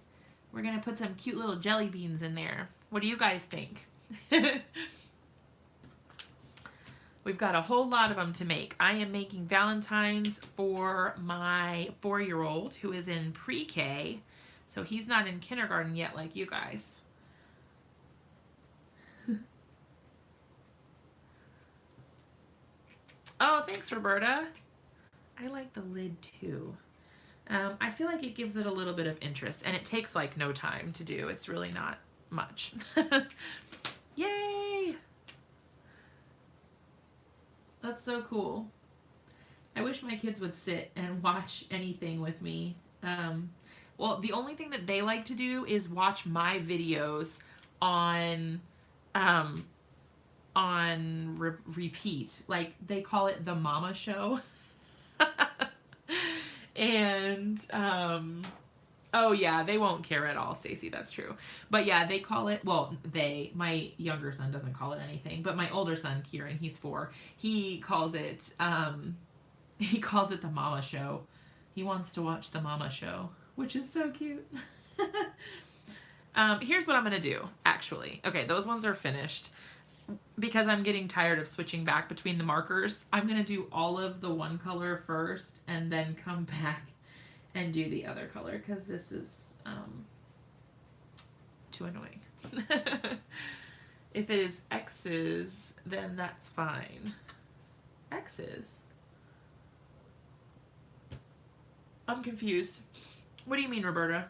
Speaker 1: We're going to put some cute little jelly beans in there. What do you guys think? We've got a whole lot of them to make. I am making Valentines for my 4-year-old who is in pre-K. So he's not in kindergarten yet like you guys. Oh, thanks, Roberta. I like the lid too. I feel like it gives it a little bit of interest, and it takes like no time to do. It's really not much. Yay! That's so cool. I wish my kids would sit and watch anything with me. Well, the only thing that they like to do is watch my videos on repeat. Like, they call it the mama show. And Oh yeah, they won't care at all, Stacy. That's true. But yeah, they call it. Well, my younger son doesn't call it anything, but my older son, Kieran, he's 4. He calls it. He calls it the Mama Show. He wants to watch the Mama Show, which is so cute. Here's what I'm gonna do. Actually, okay, those ones are finished. Because I'm getting tired of switching back between the markers, I'm gonna do all of the one color first, and then come back and do the other color, because this is too annoying. If it is X's, then that's fine. X's? I'm confused. What do you mean, Roberta?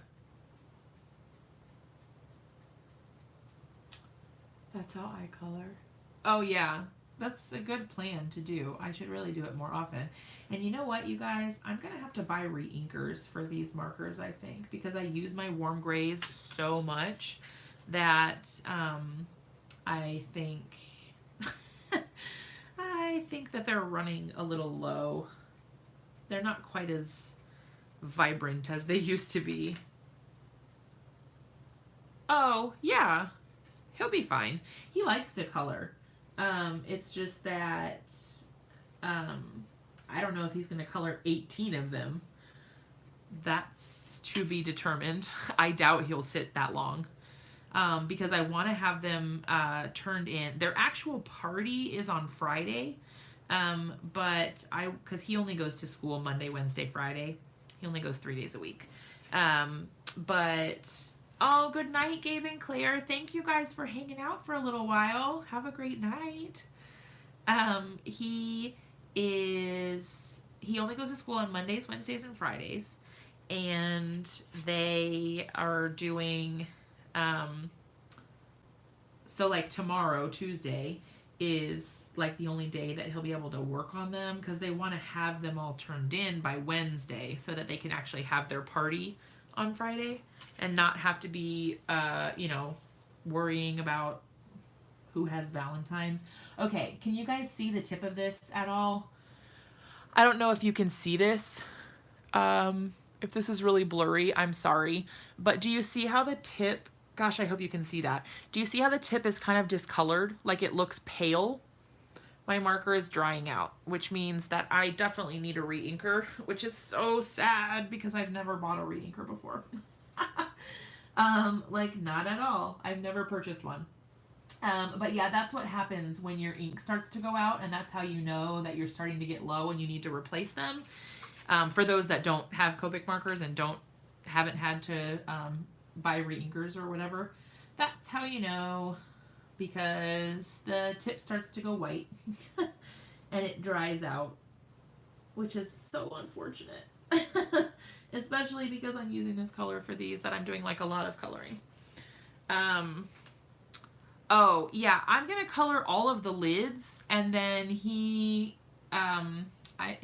Speaker 1: That's how I color. Oh yeah, that's a good plan to do. I should really do it more often. And you know what, you guys? I'm going to have to buy re-inkers for these markers, I think, because I use my warm grays so much that I think I think that they're running a little low. They're not quite as vibrant as they used to be. Oh, yeah. He'll be fine. He likes to color. It's just that I don't know if he's going to color 18 of them. That's to be determined. I doubt he'll sit that long. Because I want to have them turned in. Their actual party is on Friday. But because he only goes to school Monday, Wednesday, Friday. He only goes 3 days a week. But oh, good night, Gabe and Claire. Thank you guys for hanging out for a little while. Have a great night. He only goes to school on Mondays, Wednesdays, and Fridays. And they are doing, so like tomorrow, Tuesday, is like the only day that he'll be able to work on them, because they want to have them all turned in by Wednesday so that they can actually have their party on Friday and not have to be, worrying about who has Valentine's. Okay, can you guys see the tip of this at all? I don't know if you can see this. If this is really blurry, I'm sorry. But do you see how the tip, gosh, I hope you can see that. Do you see how the tip is kind of discolored? Like it looks pale? My marker is drying out, which means that I definitely need a re-inker, which is so sad because I've never bought a re-inker before. Like not at all. I've never purchased one. But yeah, that's what happens when your ink starts to go out, and that's how you know that you're starting to get low and you need to replace them. For those that don't have Copic markers and haven't had to buy re-inkers or whatever, that's how you know, because the tip starts to go white and it dries out, which is so unfortunate. Especially because I'm using this color for these that I'm doing like a lot of coloring. Oh, yeah, I'm going to color all of the lids, and then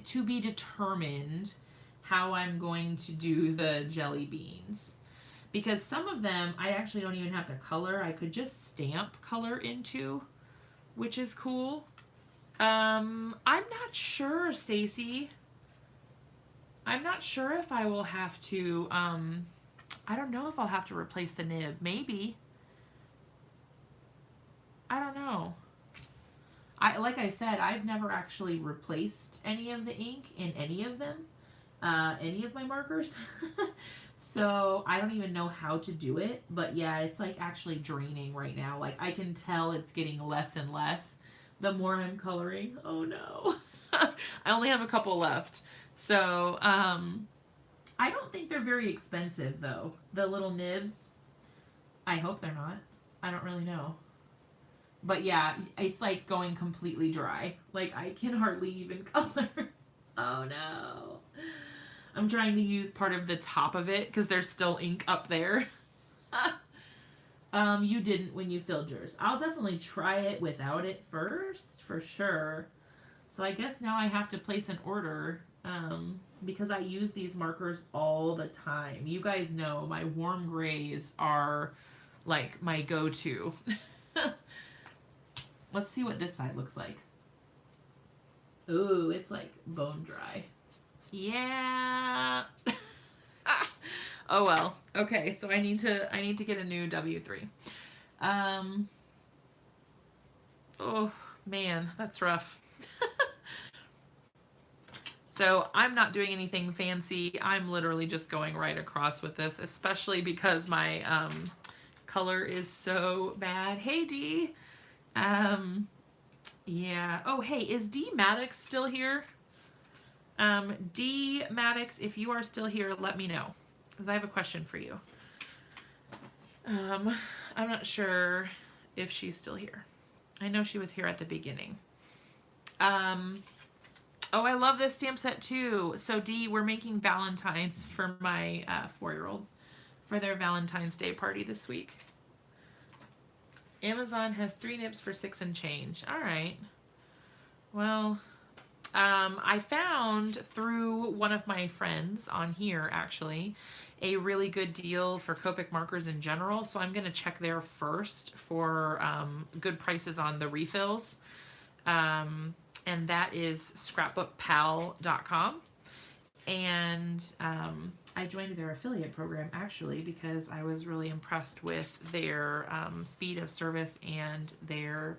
Speaker 1: to be determined how I'm going to do the jelly beans. Because some of them, I actually don't even have to color. I could just stamp color into, which is cool. I'm not sure, Stacy. I'm not sure if I will have to, I don't know if I'll have to replace the nib. Maybe. I don't know. Like I said, I've never actually replaced any of the ink in any of them, any of my markers. So I don't even know how to do it. But yeah, it's like actually draining right now. Like I can tell it's getting less and less the more I'm coloring. Oh no. I only have a couple left. So I don't think they're very expensive though. The little nibs. I hope they're not. I don't really know. But yeah, it's like going completely dry. Like I can hardly even color. Oh no. I'm trying to use part of the top of it because there's still ink up there. You didn't when you filled yours. I'll definitely try it without it first, for sure. So I guess now I have to place an order because I use these markers all the time. You guys know my warm grays are like my go-to. Let's see what this side looks like. Ooh, it's like bone dry. Yeah. Oh well. Okay, so I need to get a new W3. Oh man, that's rough. So I'm not doing anything fancy. I'm literally just going right across with this, especially because my color is so bad. Hey D. Yeah. Oh hey, is D Maddox still here? D Maddox, if you are still here, let me know, because I have a question for you. I'm not sure if she's still here. I know she was here at the beginning. Oh, I love this stamp set too. So D, we're making Valentine's for my 4-year-old for their Valentine's Day party this week. Amazon has 3 nips for 6 and change. All right. Well, I found through one of my friends on here actually a really good deal for Copic markers in general. So I'm going to check there first for good prices on the refills. And that is scrapbookpal.com. And I joined their affiliate program actually because I was really impressed with their speed of service and their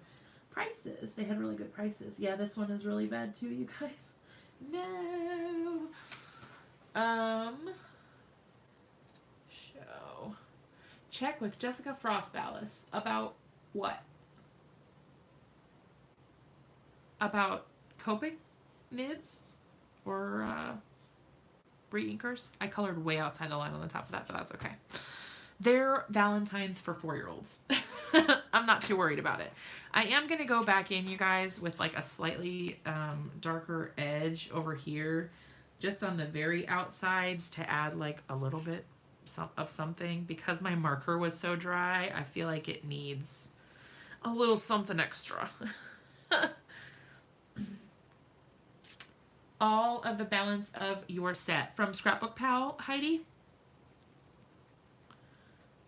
Speaker 1: prices. They had really good prices. Yeah, this one is really bad too, you guys. No. Show. Check with Jessica Frostballis about what? About Copic nibs or re-inkers. I colored way outside the line on the top of that, but that's okay. They're Valentine's for 4-year-olds. I'm not too worried about it. I am going to go back in, you guys, with like a slightly darker edge over here, just on the very outsides to add like a little bit of something. Because my marker was so dry, I feel like it needs a little something extra. All of the balance of your set from Scrapbook Pal, Heidi.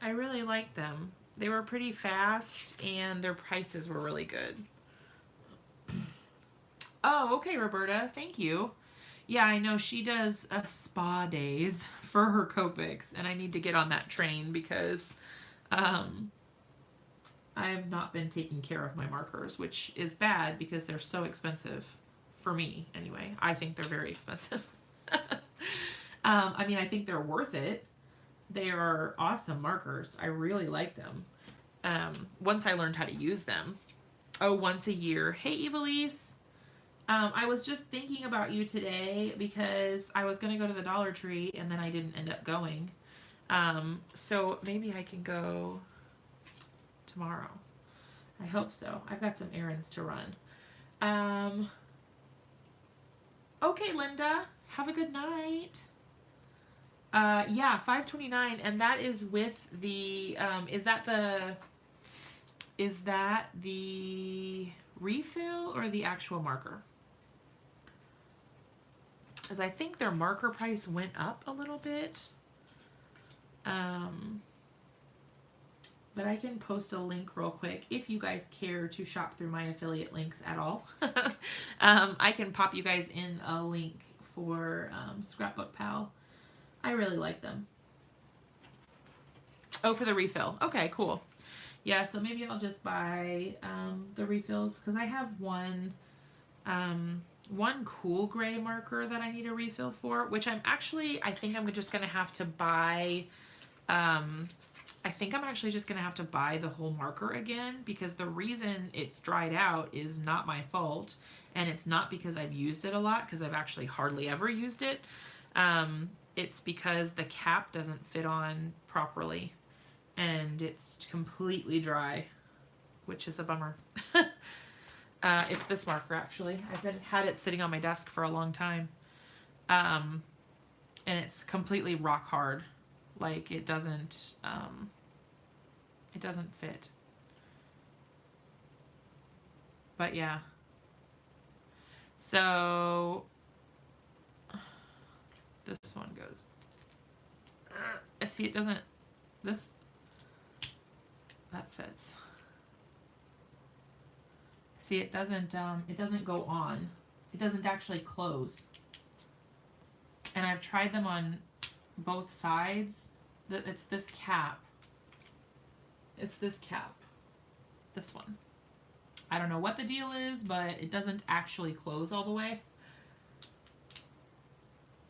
Speaker 1: I really liked them. They were pretty fast and their prices were really good. Oh, okay, Roberta. Thank you. Yeah, I know she does spa days for her Copics, and I need to get on that train because I have not been taking care of my markers, which is bad because they're so expensive. For me, anyway. I think they're very expensive. I mean, I think they're worth it. They are awesome markers. I really like them. Once I learned how to use them. Oh, once a year. Hey, Evilise. I was just thinking about you today because I was going to go to the Dollar Tree and then I didn't end up going. So maybe I can go tomorrow. I hope so. I've got some errands to run. Okay, Linda. Have a good night. Yeah, $5.29, and that is with the is that the refill or the actual marker? Because I think their marker price went up a little bit. But I can post a link real quick if you guys care to shop through my affiliate links at all. I can pop you guys in a link for Scrapbook Pal. I really like them. Oh, for the refill. Okay, cool. Yeah, so maybe I'll just buy the refills because I have one cool gray marker that I need a refill for, which I think I'm just going to have to buy. I think I'm actually just going to have to buy the whole marker again because the reason it's dried out is not my fault. And it's not because I've used it a lot because I've actually hardly ever used it. It's because the cap doesn't fit on properly and it's completely dry, which is a bummer. It's this marker actually. I've had it sitting on my desk for a long time. And it's completely rock hard. Like it doesn't fit. But yeah. So this one goes. See, it doesn't. That fits. See, it doesn't go on. It doesn't actually close. And I've tried them on both sides it's this cap. It's this cap. This one. I don't know what the deal is, but it doesn't actually close all the way.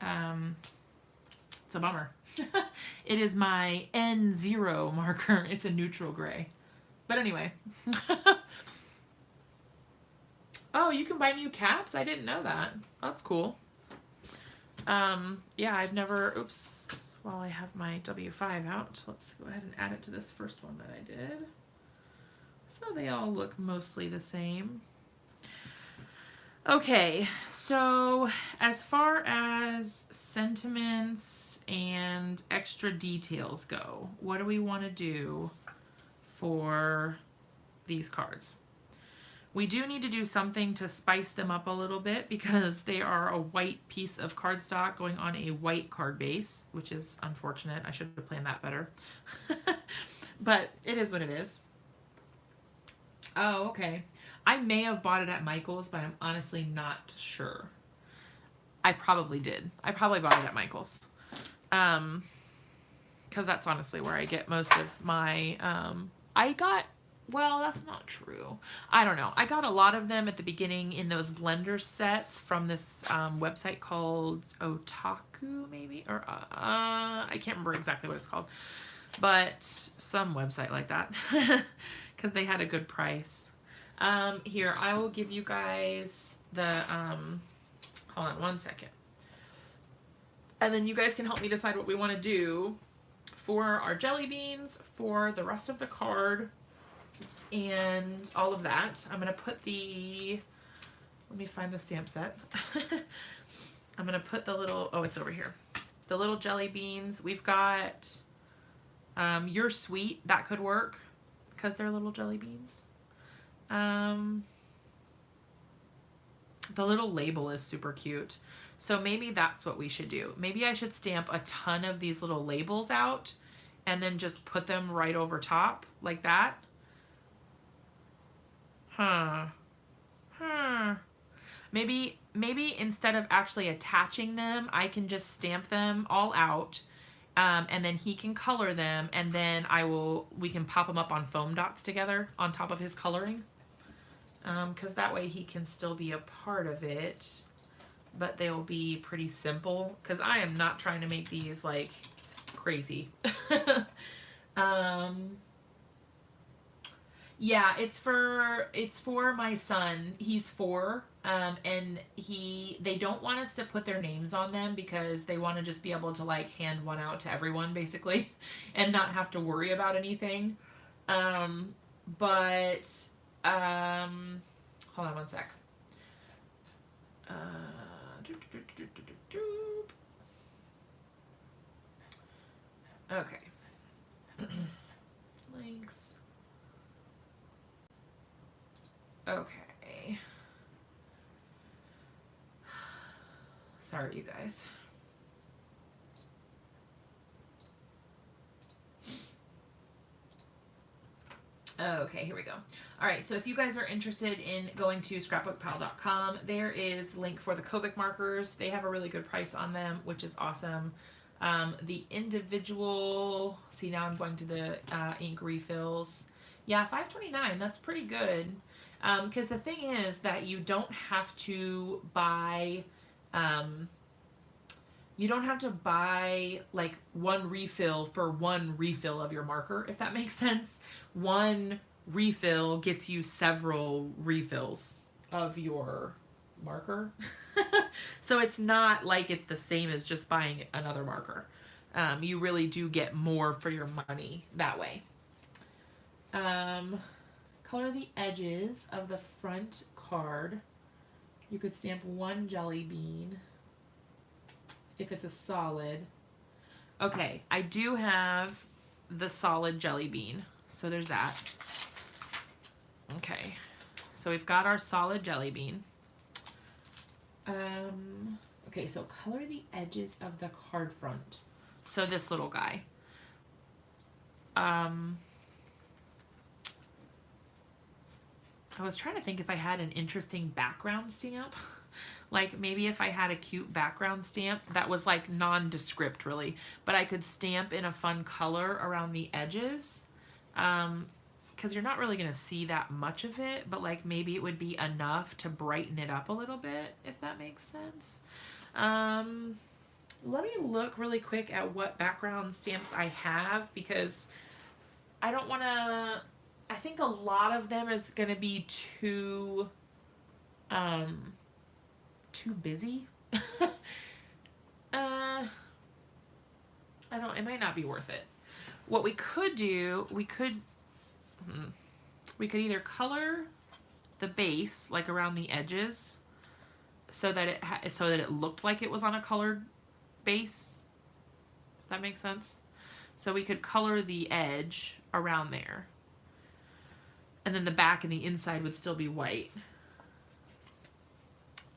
Speaker 1: It's a bummer. It is my N0 marker. It's a neutral gray. But anyway. Oh, you can buy new caps? I didn't know that. That's cool. Yeah, I've never, oops, while I have my W5 out, let's go ahead and add it to this first one that I did. So they all look mostly the same. Okay, so as far as sentiments and extra details go, what do we want to do for these cards? We do need to do something to spice them up a little bit because they are a white piece of cardstock going on a white card base, which is unfortunate. I should have planned that better. But it is what it is. Oh, okay. I may have bought it at Michael's, but I'm honestly not sure. I probably did. I probably bought it at Michael's. Because that's honestly where I get most of my, well, that's not true. I don't know. I got a lot of them at the beginning in those blender sets from this website called Otaku, maybe? Or I can't remember exactly what it's called. But some website like that. Because they had a good price. Here, I will give you guys the, hold on one second. And then you guys can help me decide what we want to do for our jelly beans, for the rest of the card, and all of that. I'm going to put the, let me find the stamp set. I'm going to put the little, oh, it's over here. The little jelly beans. We've got You're Sweet. That could work because they're little jelly beans. The little label is super cute. So maybe that's what we should do. Maybe I should stamp a ton of these little labels out and then just put them right over top like that. Maybe instead of actually attaching them, I can just stamp them all out, and then he can color them, and then we can pop them up on foam dots together on top of his coloring, because that way he can still be a part of it, but they'll be pretty simple, because I am not trying to make these like crazy. Yeah, it's for my son. He's 4, and they don't want us to put their names on them because they want to just be able to like hand one out to everyone basically, and not have to worry about anything. But hold on one sec. Okay. Links. Okay. Sorry, you guys. Okay, here we go. All right, so if you guys are interested in going to scrapbookpal.com, there is a link for the Copic markers. They have a really good price on them, which is awesome. The individual, see now I'm going to the ink refills. Yeah, $5.29, that's pretty good. Because the thing is that you don't have to buy, like one refill for one refill of your marker, if that makes sense. One refill gets you several refills of your marker. So it's not like it's the same as just buying another marker. You really do get more for your money that way. Color the edges of the front card. You could stamp one jelly bean if it's a solid. Okay, I do have the solid jelly bean, so there's that. Okay, so we've got our solid jelly bean. Okay, so color the edges of the card front. So this little guy. I was trying to think if I had an interesting background stamp. Like maybe if I had a cute background stamp that was like nondescript really, but I could stamp in a fun color around the edges. Because you're not really going to see that much of it, but like maybe it would be enough to brighten it up a little bit, if that makes sense. Let me look really quick at what background stamps I have, because I don't want to, I think a lot of them is going to be too busy. I don't, it might not be worth it. What we could do, we could either color the base like around the edges so that it looked like it was on a colored base. If that makes sense. So we could color the edge around there, and then the back and the inside would still be white.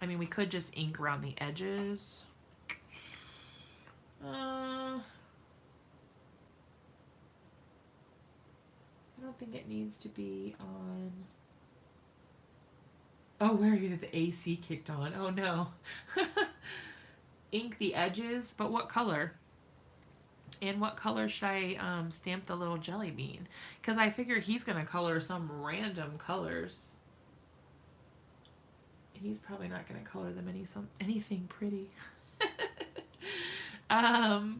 Speaker 1: I mean, we could just ink around the edges. I don't think it needs to be on. Oh, where are you? The AC kicked on. Oh no. Ink the edges, but what color? And what color should I stamp the little jelly bean? Because I figure he's going to color some random colors. He's probably not going to color them anything pretty. I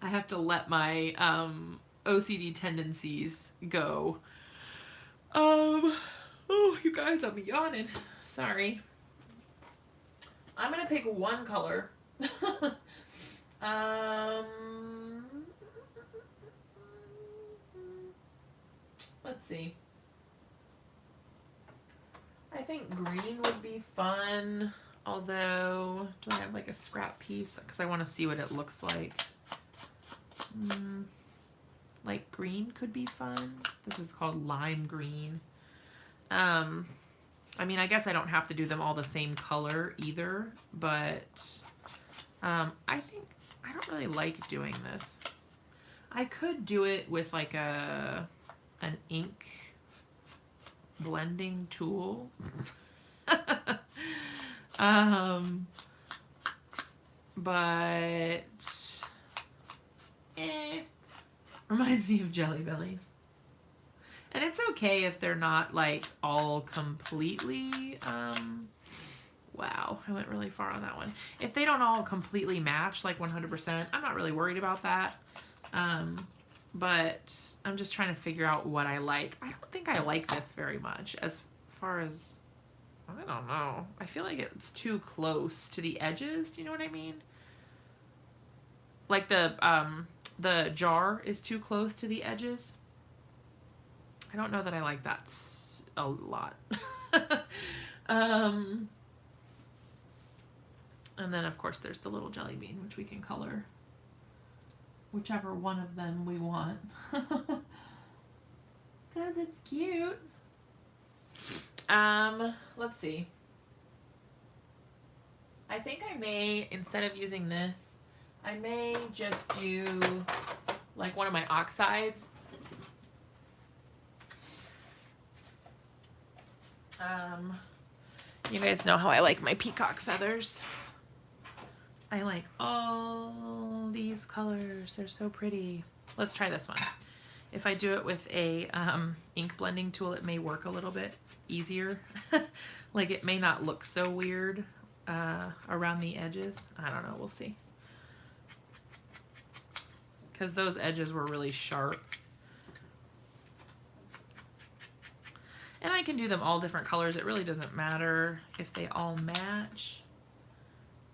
Speaker 1: have to let my OCD tendencies go. Oh, you guys, I'm yawning. Sorry. I'm going to pick one color. Let's see. I think green would be fun, although, do I have like a scrap piece? Because I want to see what it looks like. Like green could be fun. This is called lime green. I mean, I guess I don't have to do them all the same color either, but I think I don't really like doing this. I could do it with like an ink blending tool. But reminds me of Jelly Bellies. And it's okay if they're not like all completely wow, I went really far on that one. If they don't all completely match like 100%, I'm not really worried about that. But I'm just trying to figure out what I like. I don't think I like this very much as far as, I don't know. I feel like it's too close to the edges. Do you know what I mean? Like the jar is too close to the edges. I don't know that I like that a lot. And then of course there's the little jelly bean, which we can color whichever one of them we want. Cause it's cute. Let's see. I think I may, instead of using this, I may just do like one of my oxides. You guys know how I like my peacock feathers. I like all these colors. They're so pretty. Let's try this one. If I do it with a ink blending tool, it may work a little bit easier. Like it may not look so weird around the edges. I don't know. We'll see. Because those edges were really sharp. And I can do them all different colors. It really doesn't matter if they all match.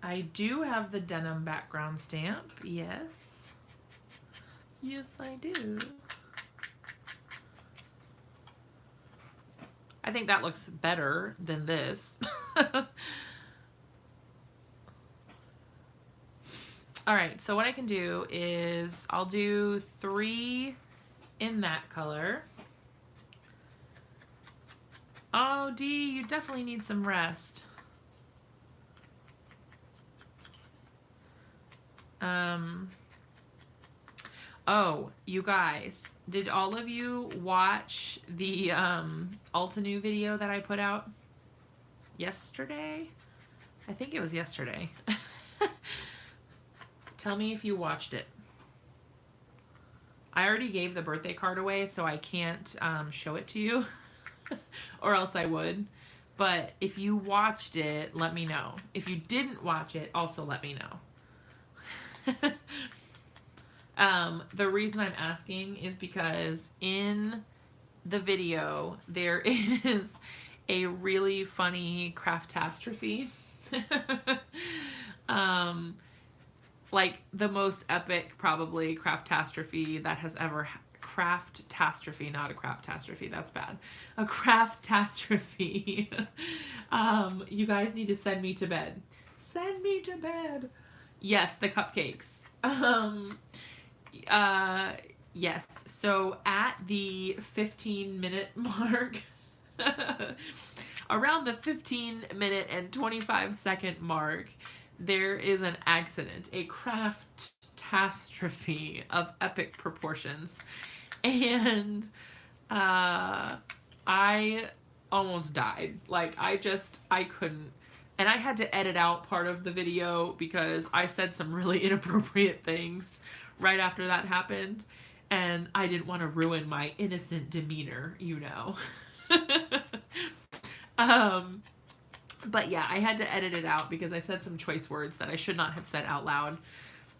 Speaker 1: I do have the denim background stamp. Yes. Yes, I do. I think that looks better than this. All right, so what I can do is I'll do 3 in that color. Oh, Dee, you definitely need some rest. Oh, you guys, did all of you watch the Altenew video that I put out yesterday? I think it was yesterday. Tell me if you watched it. I already gave the birthday card away, so I can't show it to you, or else I would. But if you watched it, let me know. If you didn't watch it, also let me know. The reason I'm asking is because in the video, there is a really funny craftastrophe. Like the most epic, probably, craftastrophe that has ever craftastrophe, not a craptastrophe, that's bad. A craftastrophe. You guys need to send me to bed. Send me to bed. Yes, the cupcakes. Yes. So at the 15-minute mark, around the 15-minute and 25-second mark, there is an accident, a craftastrophe of epic proportions. And I almost died. Like, I couldn't. And I had to edit out part of the video because I said some really inappropriate things right after that happened. And I didn't want to ruin my innocent demeanor, you know. But yeah, I had to edit it out because I said some choice words that I should not have said out loud.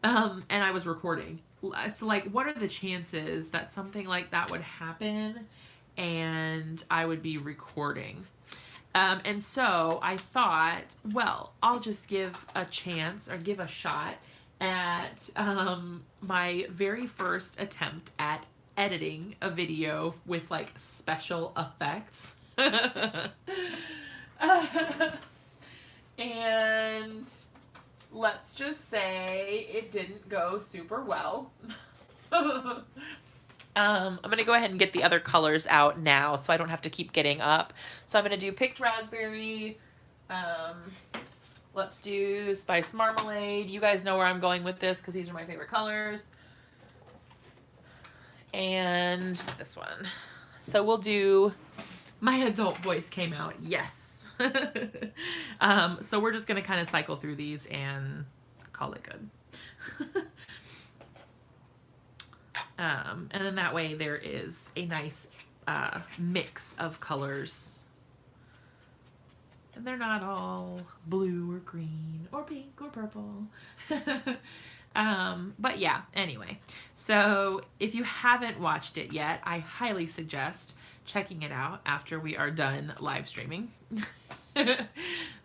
Speaker 1: And I was recording. So, like, what are the chances that something like that would happen and I would be recording? And so I thought, well, I'll just give a chance or give a shot at my very first attempt at editing a video with, like, special effects. And let's just say it didn't go super well. I'm going to go ahead and get the other colors out now so I don't have to keep getting up. So I'm going to do picked raspberry. Let's do spice marmalade. You guys know where I'm going with this because these are my favorite colors. And this one. So we'll do, my adult voice came out, yes. So we're just going to kind of cycle through these and call it good. And then that way there is a nice mix of colors. And they're not all blue or green or pink or purple. But yeah, anyway. So if you haven't watched it yet, I highly suggest checking it out after we are done live streaming.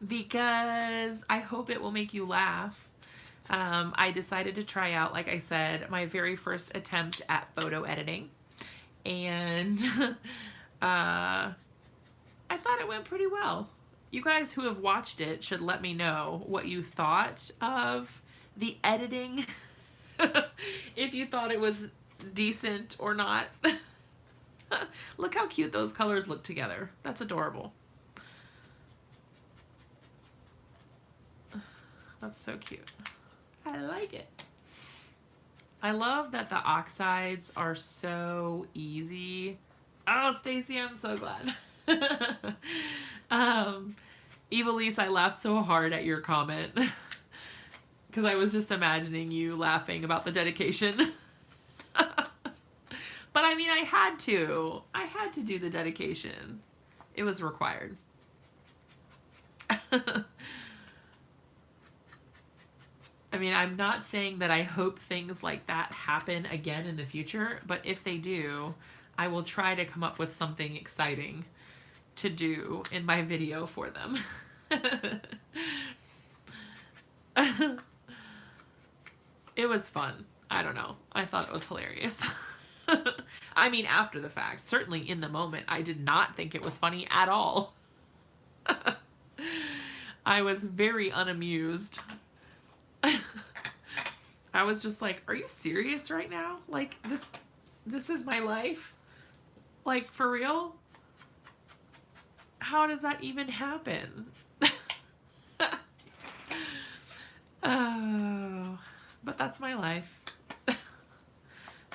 Speaker 1: Because I hope it will make you laugh. I decided to try out, like I said, my very first attempt at photo editing. And I thought it went pretty well. You guys who have watched it should let me know what you thought of the editing. If you thought it was decent or not. Look how cute those colors look together. That's adorable. That's so cute. I like it. I love that the oxides are so easy. Oh, Stacy, I'm so glad. Evilise, I laughed so hard at your comment because I was just imagining you laughing about the dedication. But I mean, I had to do the dedication. It was required. I mean, I'm not saying that I hope things like that happen again in the future, but if they do, I will try to come up with something exciting to do in my video for them. It was fun. I don't know. I thought it was hilarious. I mean, after the fact. Certainly in the moment, I did not think it was funny at all. I was very unamused. I was just like, are you serious right now? Like, this is my life? Like, for real? How does that even happen? Oh, but that's my life.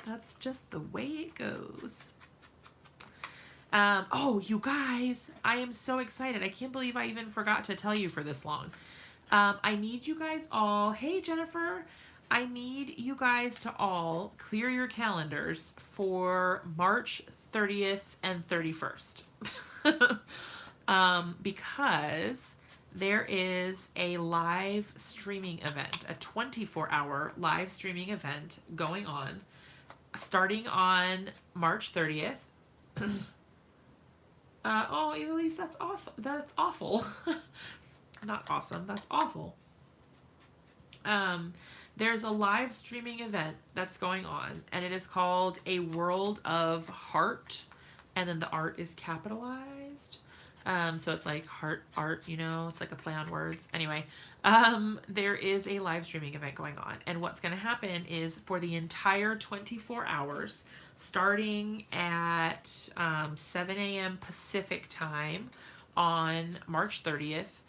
Speaker 1: That's just the way it goes. Oh, you guys, I am so excited. I can't believe I even forgot to tell you for this long. I need you guys all, hey Jennifer, I need you guys to all clear your calendars for March 30th and 31st. Because there is a live streaming event, a 24-hour live streaming event going on, starting on March 30th. Oh, Elise, that's awesome. That's awful. Not awesome. That's awful. There's a live streaming event that's going on, and it is called A World of Heart, and then the art is capitalized. So it's like heart art, you know, it's like a play on words. Anyway, there is a live streaming event going on, and what's going to happen is for the entire 24 hours, starting at 7 a.m. Pacific time on March 30th,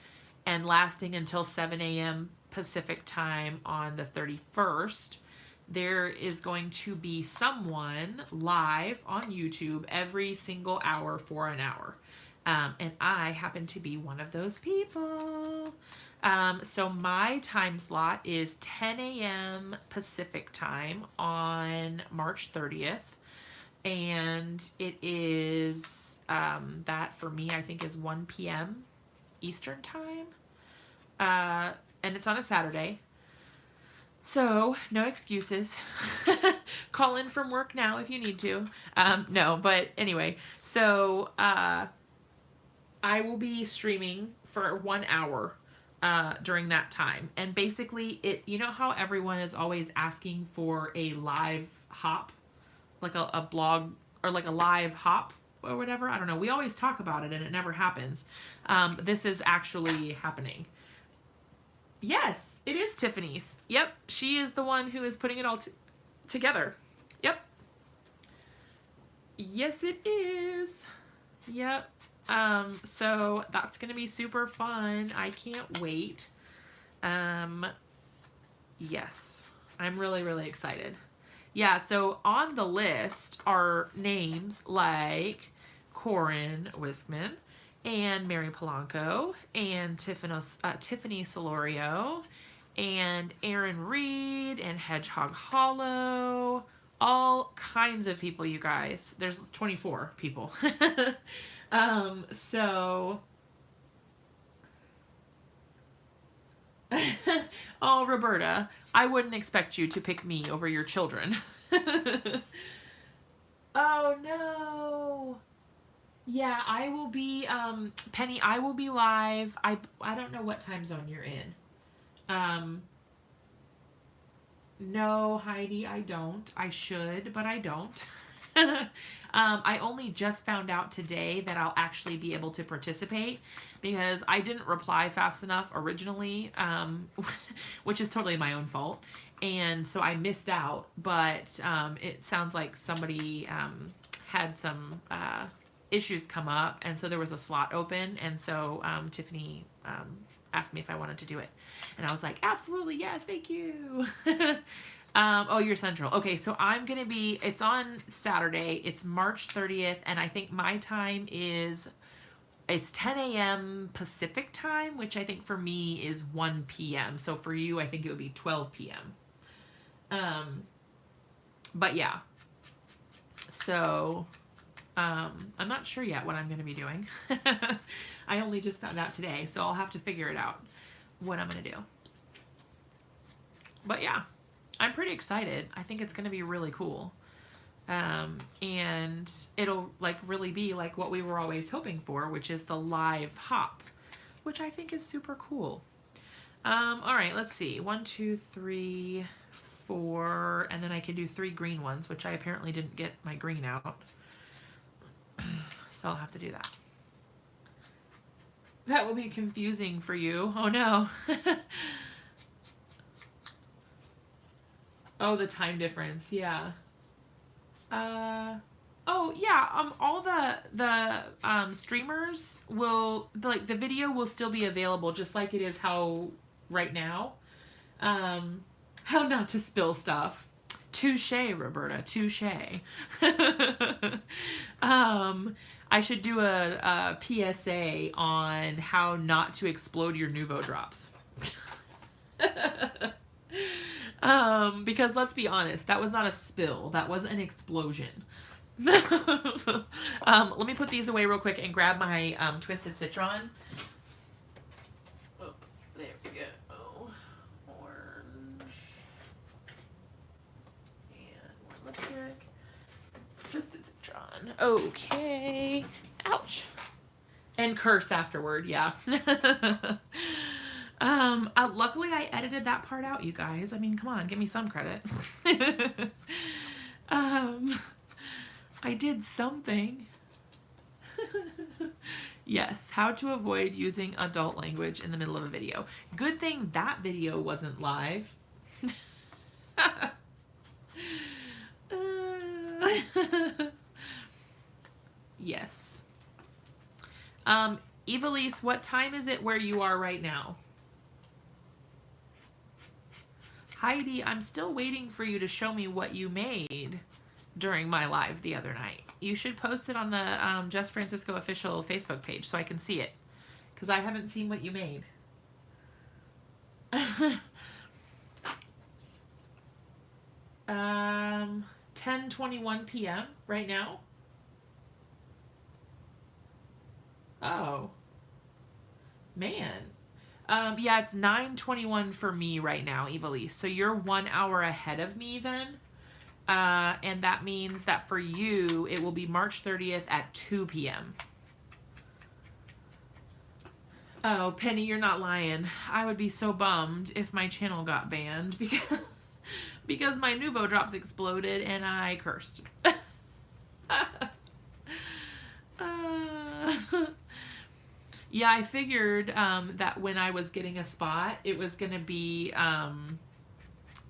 Speaker 1: and lasting until 7 a.m. Pacific time on the 31st, there is going to be someone live on YouTube every single hour for an hour. And I happen to be one of those people. So my time slot is 10 a.m. Pacific time on March 30th. And it is, that for me, I think is 1 p.m. Eastern time. And it's on a Saturday. So, no excuses. Call in from work now if you need to. No, but anyway. So, I will be streaming for 1 hour during that time. And basically, you know how everyone is always asking for a live hop? Like a blog or like a live hop or whatever? I don't know. We always talk about it and it never happens. This is actually happening. Yes, it is Tiffany's. Yep, she is the one who is putting it all together. Yep. Yes, it is. Yep. So that's going to be super fun. I can't wait. Yes, I'm really, really excited. Yeah, so on the list are names like Corin Wiskman and Mary Polanco and Tiffany Solorio and Aaron Reed and Hedgehog Hollow. All kinds of people, you guys. There's 24 people. So... Oh, Roberta, I wouldn't expect you to pick me over your children. Oh, no. Yeah, I will be, Penny, I will be live. I don't know what time zone you're in. No, Heidi, I don't. I should, but I don't. I only just found out today that I'll actually be able to participate because I didn't reply fast enough originally, which is totally my own fault. And so I missed out, but it sounds like somebody had some issues come up, and so there was a slot open, and so Tiffany asked me if I wanted to do it. And I was like, absolutely, yes, thank you. Oh, you're Central. Okay, so I'm going to be, it's on Saturday. It's March 30th, and I think my time is, it's 10 a.m. Pacific time, which I think for me is 1 p.m. So for you, I think it would be 12 p.m. But yeah. So, I'm not sure yet what I'm going to be doing. I only just found out today, so I'll have to figure it out what I'm going to do. But yeah. I'm pretty excited. I think it's going to be really cool. And it'll like really be like what we were always hoping for, which is the live hop, which I think is super cool. All right, let's see. 1, 2, 3, 4, and then I can do 3 green ones, which I apparently didn't get my green out. So I'll have to do that. That will be confusing for you. Oh no. Oh, the time difference, yeah. Oh yeah, all the streamers will, like, the video will still be available just like it is how right now. How not to spill stuff. Touche, Roberta, touche. I should do a PSA on how not to explode your Nuvo drops. Because let's be honest, that was not a spill. That was an explosion. Let me put these away real quick and grab my Twisted Citron. Oh, there we go. Oh, orange. And more lipstick. Twisted Citron. Okay. Ouch. And curse afterward, yeah. Luckily I edited that part out, you guys. I mean, come on, give me some credit. I did something. Yes, how to avoid using adult language in the middle of a video. Good thing that video wasn't live. Yes. Evilise, what time is it where you are right now? Heidi, I'm still waiting for you to show me what you made during my live the other night. You should post it on the Just Francisco official Facebook page so I can see it, because I haven't seen what you made. 10:21 p.m. right now. Oh, man. Yeah, it's 9:21 for me right now, Evilise. So you're 1 hour ahead of me then. And that means that for you, it will be March 30th at 2 p.m. Oh, Penny, you're not lying. I would be so bummed if my channel got banned because my Nuvo drops exploded and I cursed. Yeah, I figured that when I was getting a spot, it was gonna be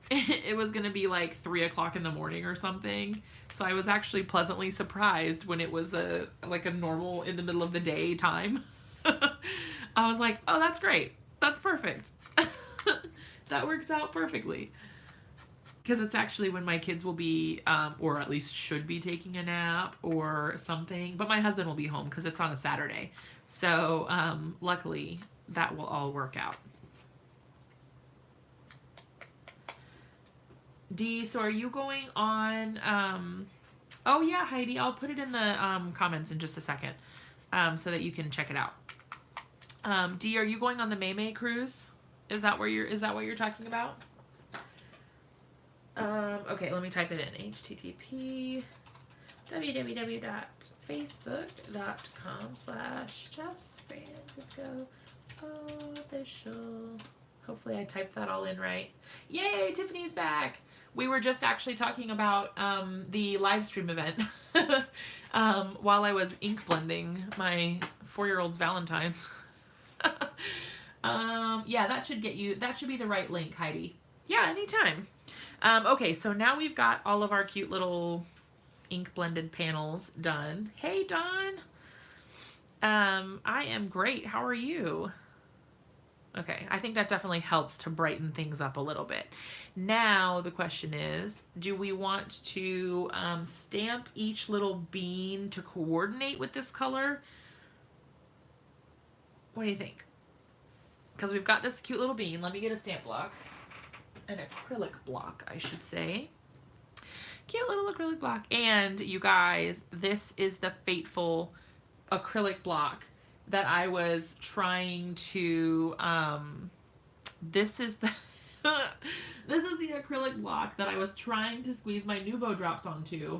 Speaker 1: it was gonna be like 3 o'clock in the morning or something. So I was actually pleasantly surprised when it was like a normal in the middle of the day time. I was like, oh, that's great. That's perfect. That works out perfectly. Because it's actually when my kids will be, or at least should be taking a nap or something. But my husband will be home because it's on a Saturday. So luckily, that will all work out. Dee, so are you going on... oh, yeah, Heidi, I'll put it in the comments in just a second so that you can check it out. Dee, are you going on the May cruise? Is that what you're talking about? Okay, let me type it in. http www.facebook.com/justfrancisco.official. Hopefully I typed that all in right. Yay, Tiffany's back. We were just actually talking about the live stream event while I was ink blending my 4-year-old's Valentine's. Yeah, that should be the right link, Heidi. Yeah, anytime. Okay, so now we've got all of our cute little ink blended panels done. Hey, Dawn. I am great. How are you? Okay, I think that definitely helps to brighten things up a little bit. Now the question is, do we want to stamp each little bean to coordinate with this color? What do you think? Because we've got this cute little bean. Let me get a stamp block. An acrylic block, I should say. Cute little acrylic block. And you guys, this is the fateful acrylic block that I was trying to, this is the acrylic block that I was trying to squeeze my Nuvo drops onto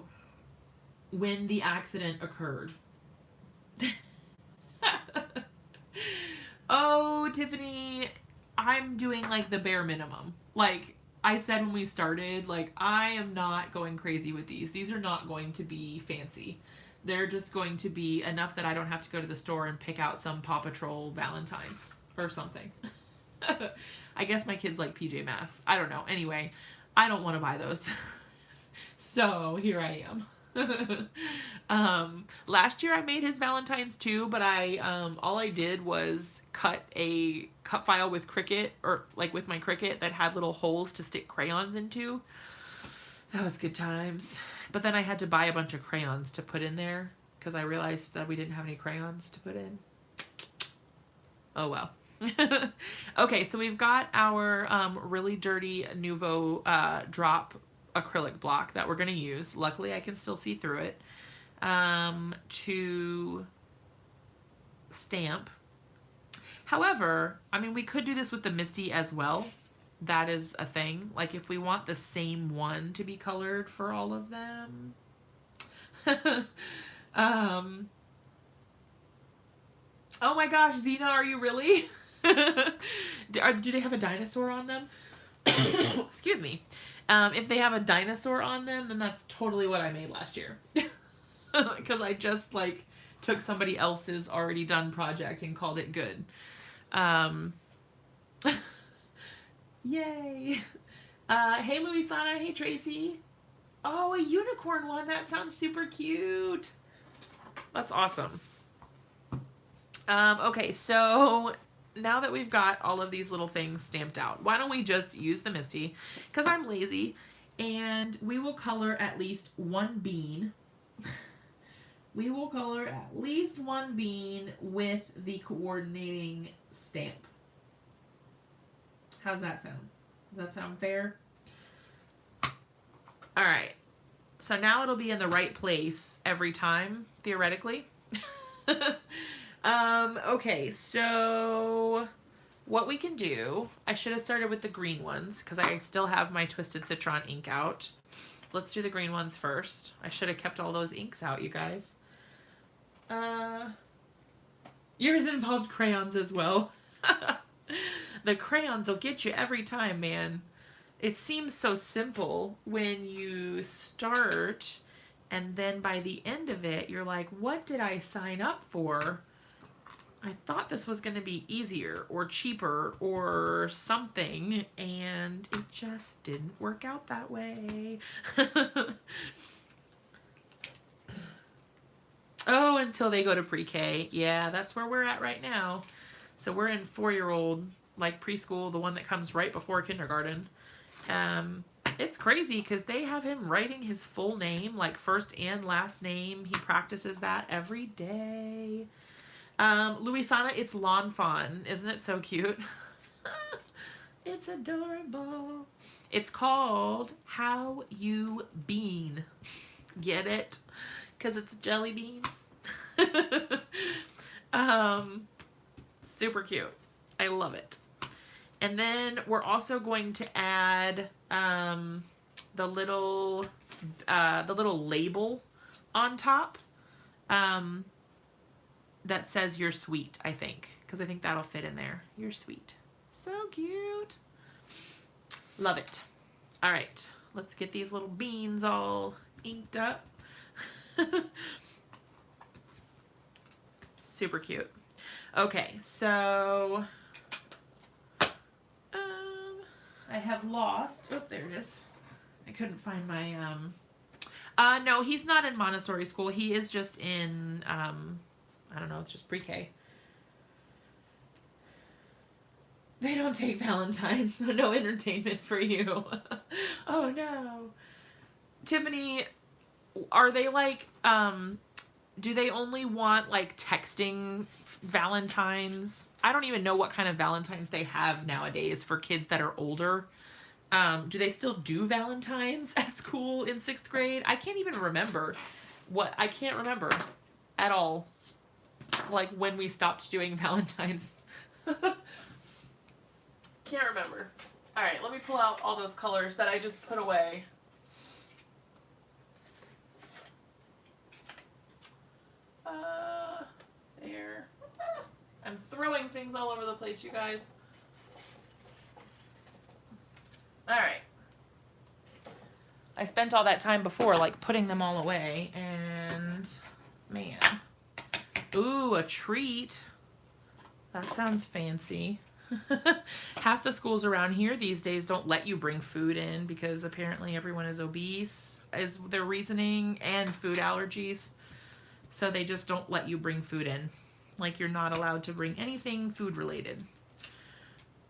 Speaker 1: when the accident occurred. Oh, Tiffany, I'm doing like the bare minimum. Like I said when we started, like I am not going crazy with these. These are not going to be fancy. They're just going to be enough that I don't have to go to the store and pick out some Paw Patrol Valentine's or something. I guess my kids like PJ Masks. I don't know. Anyway, I don't want to buy those. So here I am. Last year I made his Valentine's too, but all I did was cut a cut file with Cricut, or like with my Cricut that had little holes to stick crayons into. That was good times. But then I had to buy a bunch of crayons to put in there because I realized that we didn't have any crayons to put in. Oh well. Okay, so we've got our really dirty Nuvo drop acrylic block that we're going to use. Luckily, I can still see through it to stamp. However, I mean, we could do this with the MISTI as well. That is a thing. Like, if we want the same one to be colored for all of them. Oh my gosh, Xena, are you really? Do they have a dinosaur on them? Excuse me. If they have a dinosaur on them, then that's totally what I made last year. Because I just, like, took somebody else's already done project and called it good. Yay. Hey, Louisana. Hey, Tracy. Oh, a unicorn one. That sounds super cute. That's awesome. Okay, so now that we've got all of these little things stamped out, why don't we just use the MISTI? Because I'm lazy, and we will color at least one bean. We will color at least one bean with the coordinating stamp. How's that sound? Does that sound fair? All right. So now it'll be in the right place every time, theoretically. Okay, so what we can do, I should have started with the green ones because I still have my Twisted Citron ink out. Let's do the green ones first. I should have kept all those inks out, you guys. Yours involved crayons as well. The crayons will get you every time, man. It seems so simple when you start, and then by the end of it, you're like, what did I sign up for? I thought this was going to be easier or cheaper or something, and it just didn't work out that way. Oh, until they go to pre-K. Yeah, that's where we're at right now. So we're in 4-year-old, like preschool, the one that comes right before kindergarten. It's crazy because they have him writing his full name, like first and last name. He practices that every day. Louisana, it's Lawn Fawn. Isn't it so cute? It's adorable. It's called How You Bean. Get it? Because it's jelly beans. Super cute. I love it. And then we're also going to add the little label on top that says "You're sweet." I think, because I think that'll fit in there. You're sweet. So cute. Love it. All right, let's get these little beans all inked up. Super cute. Okay, so I have lost. Oh, there it is. I couldn't find my no, he's not in Montessori school. He is just in I don't know, it's just pre-K. They don't take Valentine's, so no entertainment for you. Oh no. Tiffany, are they like do they only want like texting Valentines? I don't even know what kind of Valentines they have nowadays for kids that are older. Do they still do Valentines at school in 6th grade? I can't even remember I can't remember at all, like when we stopped doing Valentines. Can't remember. All right, let me pull out all those colors that I just put away. There. I'm throwing things all over the place, you guys. All right. I spent all that time before, like, putting them all away, and, man. Ooh, a treat. That sounds fancy. Half the schools around here these days don't let you bring food in because apparently everyone is obese, is their reasoning, and food allergies. So they just don't let you bring food in. Like, you're not allowed to bring anything food related,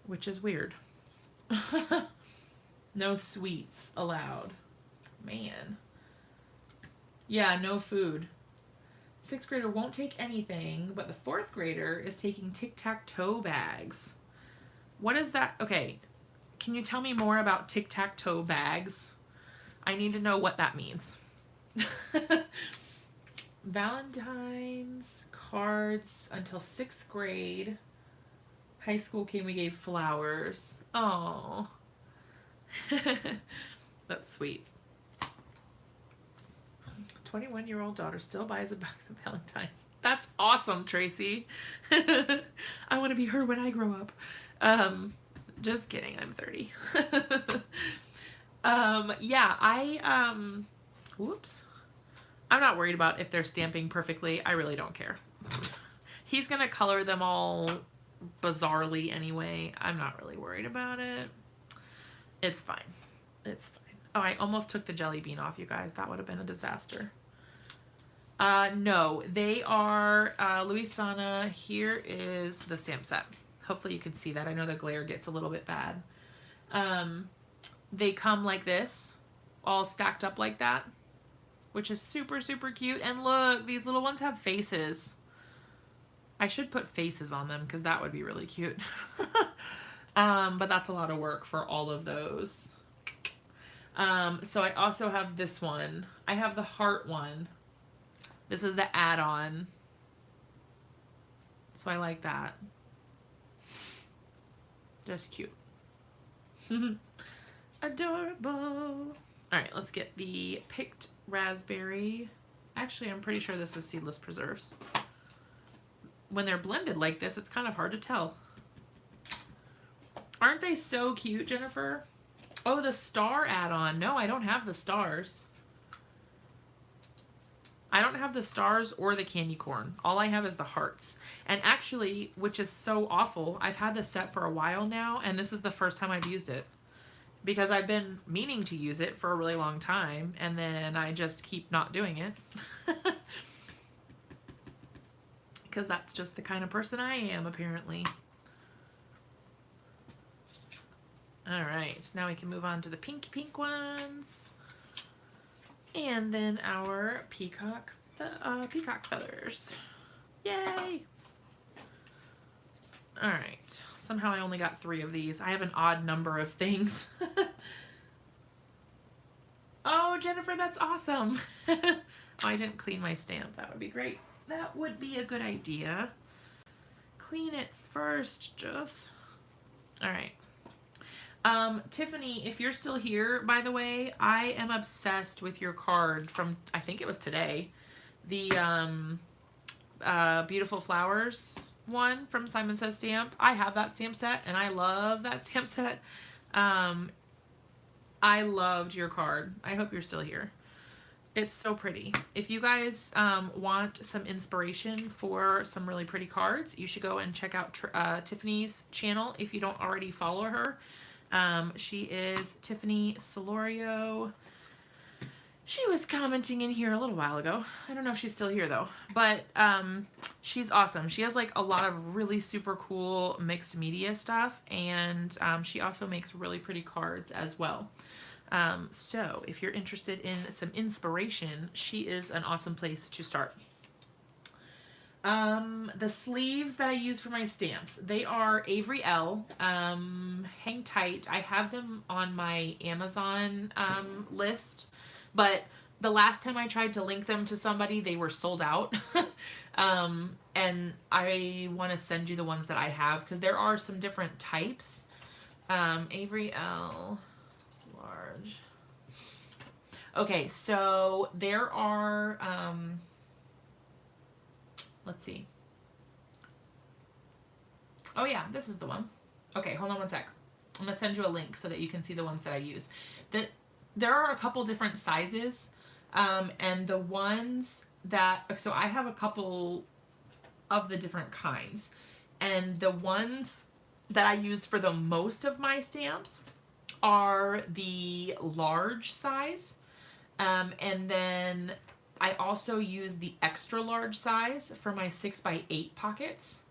Speaker 1: which is weird. No sweets allowed. Man. Yeah, no food. Sixth grader won't take anything, but the fourth grader is taking tic-tac-toe bags. What is that? Okay, can you tell me more about tic-tac-toe bags? I need to know what that means. Valentine's cards until sixth grade. High school came, we gave flowers. Oh, that's sweet. 21-year-old daughter still buys a box of Valentine's. That's awesome, Tracy. I want to be her when I grow up. Just kidding, I'm 30. Yeah, whoops. I'm not worried about if they're stamping perfectly. I really don't care. He's going to color them all bizarrely anyway. I'm not really worried about it. It's fine. It's fine. Oh, I almost took the jelly bean off, you guys. That would have been a disaster. No, they are Louisana. Here is the stamp set. Hopefully you can see that. I know the glare gets a little bit bad. They come like this, all stacked up like that, which is super, super cute. And look, these little ones have faces. I should put faces on them because that would be really cute. But that's a lot of work for all of those. So I also have this one. I have the heart one. This is the add-on. So I like that. Just cute. Adorable. All right, let's get the picked raspberry. Actually, I'm pretty sure this is seedless preserves. When they're blended like this, it's kind of hard to tell. Aren't they so cute, Jennifer? Oh, the star add-on. No, I don't have the stars. I don't have the stars or the candy corn. All I have is the hearts. And actually, which is so awful, I've had this set for a while now, and this is the first time I've used it. Because I've been meaning to use it for a really long time, and then I just keep not doing it. Because that's just the kind of person I am, apparently. All right, now we can move on to the pink ones. And then our peacock feathers. Yay! All right, somehow I only got 3 of these. I have an odd number of things. Oh, Jennifer, that's awesome. Oh, I didn't clean my stamp. That would be great. That would be a good idea. Clean it first, just. All right. Tiffany, if you're still here, by the way, I am obsessed with your card from, I think it was today, the Beautiful Flowers one from Simon Says Stamp. I have that stamp set, and I love that stamp set. I loved your card. I hope you're still here. It's so pretty. If you guys want some inspiration for some really pretty cards, you should go and check out Tiffany's channel if you don't already follow her. She is Tiffany Solorio. She was commenting in here a little while ago. I don't know if she's still here though, but she's awesome. She has like a lot of really super cool mixed media stuff, and she also makes really pretty cards as well. So if you're interested in some inspiration, she is an awesome place to start. The sleeves that I use for my stamps, they are Avery L. Hang tight. I have them on my Amazon list, but the last time I tried to link them to somebody, they were sold out. And I want to send you the ones that I have because there are some different types. Avery L. Large. Okay, so there are, let's see. Oh yeah, this is the one. Okay, hold on one sec. I'm gonna send you a link so that you can see the ones that I use. There are a couple different sizes, and the ones that, so I have a couple of the different kinds, and the ones that I use for the most of my stamps are the large size, and then I also use the extra large size for my 6x8 pockets.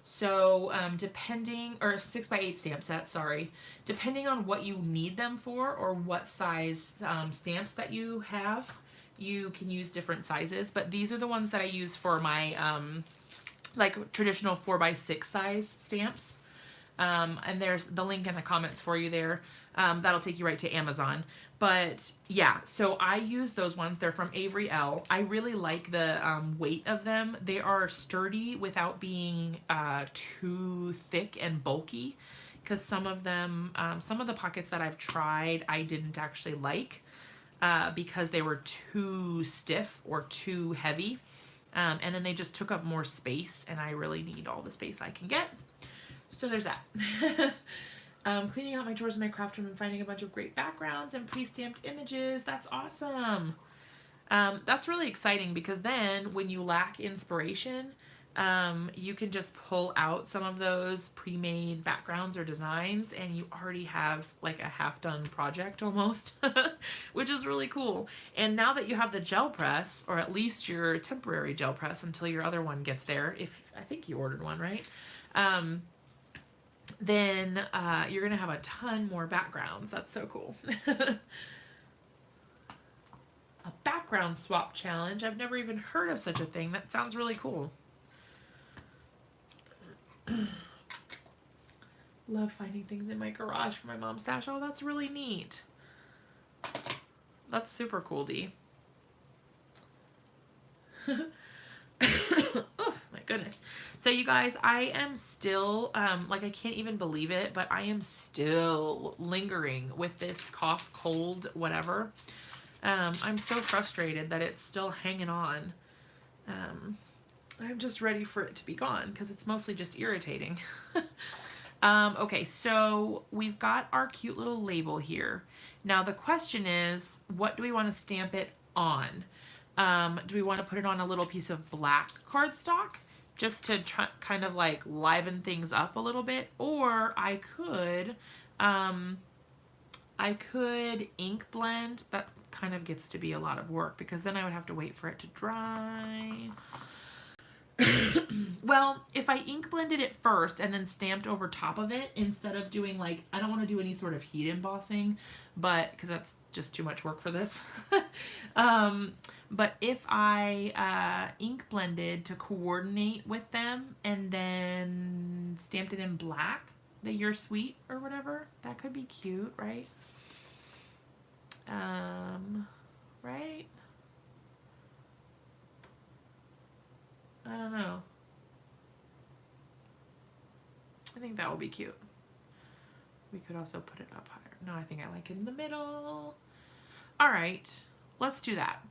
Speaker 1: So depending, or 6x8 stamp set, sorry, depending on what you need them for or what size stamps that you have, you can use different sizes, but these are the ones that I use for my like traditional 4x6 size stamps. And there's the link in the comments for you there. That'll take you right to Amazon. But yeah, so I use those ones. They're from Avery L. I really like the weight of them. They are sturdy without being too thick and bulky, because some of them, some of the pockets that I've tried, I didn't actually like because they were too stiff or too heavy. And then they just took up more space, and I really need all the space I can get. So there's that. Cleaning out my drawers in my craft room and finding a bunch of great backgrounds and pre-stamped images. That's awesome. That's really exciting, because then when you lack inspiration, you can just pull out some of those pre-made backgrounds or designs, and you already have like a half-done project almost, which is really cool. And now that you have the gel press, or at least your temporary gel press until your other one gets there, if I think you ordered one, right? Then you're gonna have a ton more backgrounds. That's so cool. A background swap challenge. I've never even heard of such a thing. That sounds really cool. Love finding things in my garage for my mom's stash. Oh, that's really neat. That's super cool, Dee. Oh my goodness. So you guys, I am still like, I can't even believe it, but I am still lingering with this cough, cold, whatever. I'm so frustrated that it's still hanging on. I'm just ready for it to be gone, because it's mostly just irritating. Okay, so we've got our cute little label here. Now the question is, what do we want to stamp it on? Do we want to put it on a little piece of black cardstock just to try, kind of like liven things up a little bit? Or I could ink blend. That kind of gets to be a lot of work, because then I would have to wait for it to dry. Well, if I ink blended it first and then stamped over top of it, instead of doing like, I don't want to do any sort of heat embossing, but because that's just too much work for this. But if I ink blended to coordinate with them and then stamped it in black, the You're Sweet or whatever, that could be cute, right? Right? I don't know. I think that will be cute. We could also put it up higher. No, I think I like it in the middle. All right, let's do that.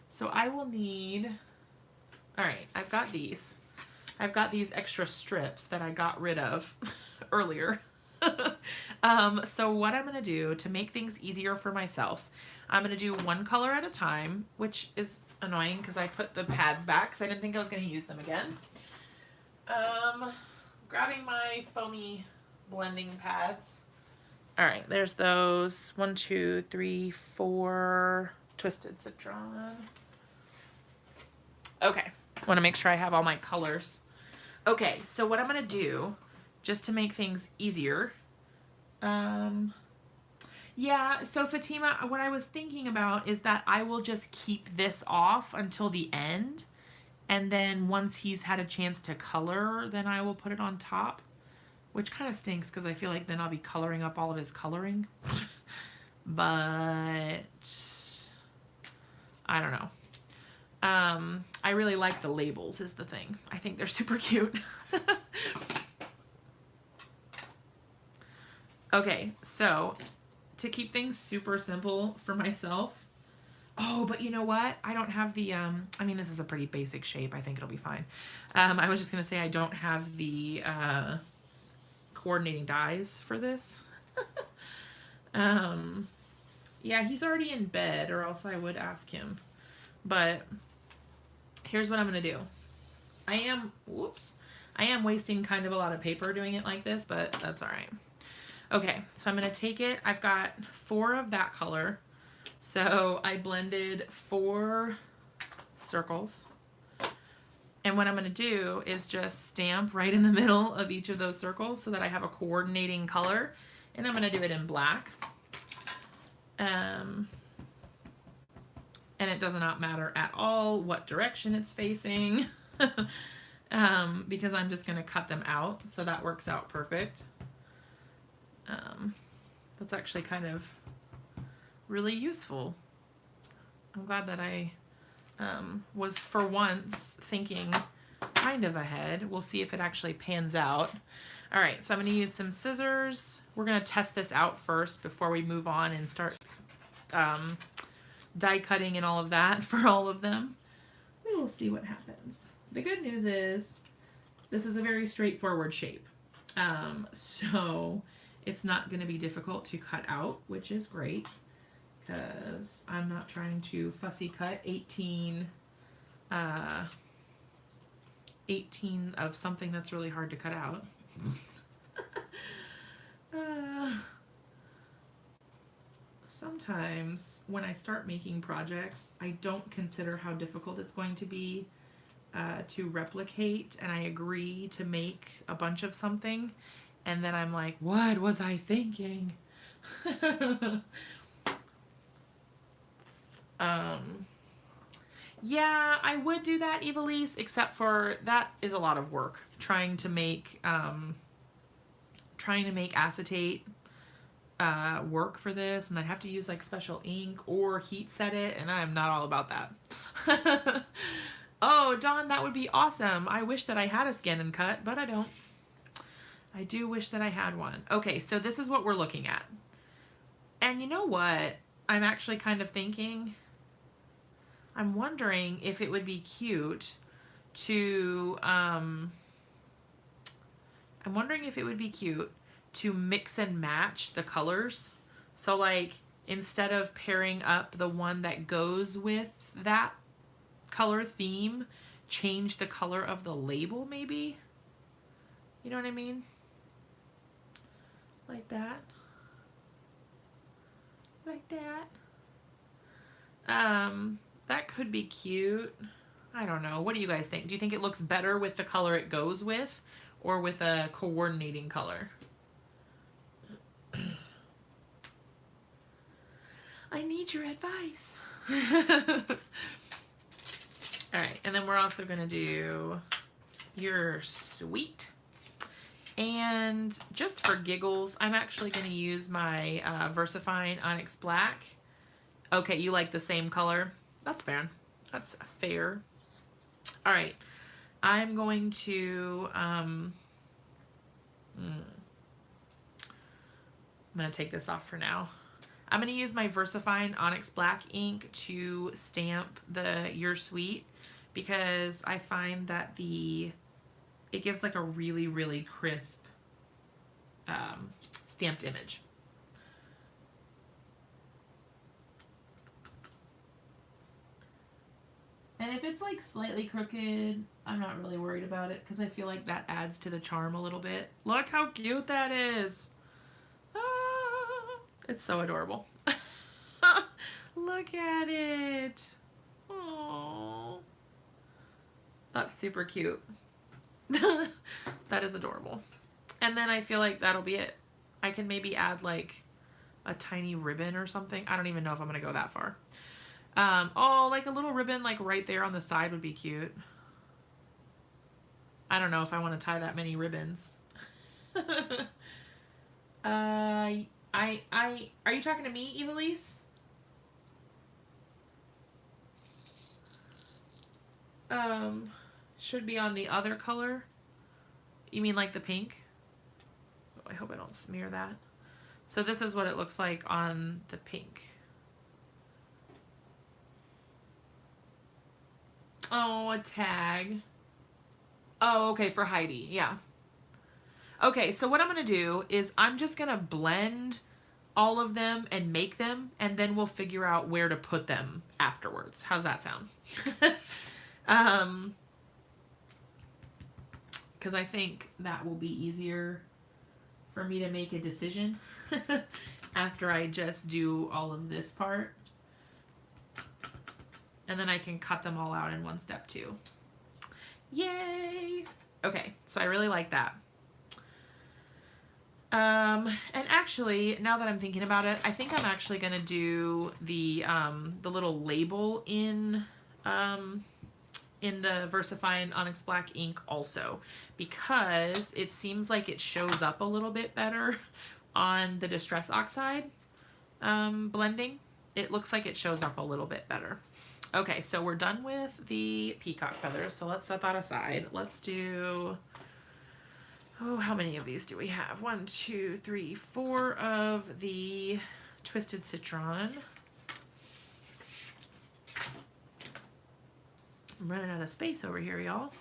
Speaker 1: So I will need, all right, I've got these. I've got these extra strips that I got rid of earlier. So what I'm going to do to make things easier for myself, I'm going to do one color at a time, which is annoying because I put the pads back because I didn't think I was going to use them again. Grabbing my foamy blending pads. All right, there's those 1, 2, 3, 4 Twisted Citron. Okay, want to make sure I have all my colors. Okay, so what I'm going to do, just to make things easier, yeah, so Fatima, what I was thinking about is that I will just keep this off until the end, and then once he's had a chance to color, then I will put it on top, which kind of stinks because I feel like then I'll be coloring up all of his coloring. But I don't know. I really like the labels is the thing. I think they're super cute. Okay, so to keep things super simple for myself. Oh, but you know what? I don't have the, I mean, this is a pretty basic shape. I think it'll be fine. I was just going to say I don't have the coordinating dies for this. Yeah, he's already in bed, or else I would ask him. But here's what I'm going to do. I am wasting kind of a lot of paper doing it like this, but that's all right. Okay, so I'm going to take it. I've got 4 of that color. So I blended 4 circles. And what I'm going to do is just stamp right in the middle of each of those circles so that I have a coordinating color. And I'm going to do it in black. And it does not matter at all what direction it's facing. Because I'm just going to cut them out, so that works out perfect. That's actually kind of really useful. I'm glad that I was for once thinking kind of ahead. We'll see if it actually pans out. All right, so I'm going to use some scissors. We're going to test this out first before we move on and start die cutting and all of that for all of them. We will see what happens. The good news is this is a very straightforward shape. So it's not going to be difficult to cut out, which is great because I'm not trying to fussy cut 18 of something that's really hard to cut out. Sometimes when I start making projects, I don't consider how difficult it's going to be to replicate, and I agree to make a bunch of something, and then I'm like, what was I thinking? Yeah, I would do that, Evilise, except for that is a lot of work trying to make acetate work for this, and I'd have to use like special ink or heat set it, and I'm not all about that. Oh, Dawn, that would be awesome. I wish that I had a scan and cut, but I don't. I do wish that I had one. Okay, so this is what we're looking at. And you know what? I'm actually kind of thinking, I'm wondering if it would be cute to, mix and match the colors. So like, instead of pairing up the one that goes with that color theme, change the color of the label maybe. You know what I mean? Like that. Like that. That could be cute. I don't know. What do you guys think? Do you think it looks better with the color it goes with or with a coordinating color? I need your advice. All right, and then we're also gonna do your sweet. And just for giggles, I'm actually gonna use my VersaFine Onyx Black. Okay, you like the same color? That's fair. That's fair. All right, I'm going to, I'm gonna take this off for now. I'm gonna use my VersaFine Onyx Black ink to stamp the Your Sweet because I find that it gives like a really, really crisp stamped image. And if it's like slightly crooked, I'm not really worried about it because I feel like that adds to the charm a little bit. Look how cute that is. Ah, it's so adorable. Look at it. Aww. That's super cute. That is adorable. And then I feel like that'll be it. I can maybe add like a tiny ribbon or something. I don't even know if I'm going to go that far. Oh, like a little ribbon like right there on the side would be cute. I don't know if I want to tie that many ribbons. Are you talking to me, Evilise? Should be on the other color. You mean like the pink? Oh, I hope I don't smear that. So this is what it looks like on the pink. Oh, a tag. Oh, okay, for Heidi, yeah. Okay, so what I'm gonna do is I'm just gonna blend all of them and make them, and then we'll figure out where to put them afterwards. How's that sound? Because I think that will be easier for me to make a decision after I just do all of this part. And then I can cut them all out in one step too. Yay! Okay, so I really like that. And actually, now that I'm thinking about it, I think I'm actually going to do the little label in the VersaFine Onyx Black ink also, because it seems like it shows up a little bit better on the Distress Oxide blending. It looks like it shows up a little bit better. Okay, so we're done with the peacock feathers, so let's set that aside. Let's do, oh, how many of these do we have? 1, 2, 3, 4 of the Twisted Citron. I'm running out of space over here, y'all.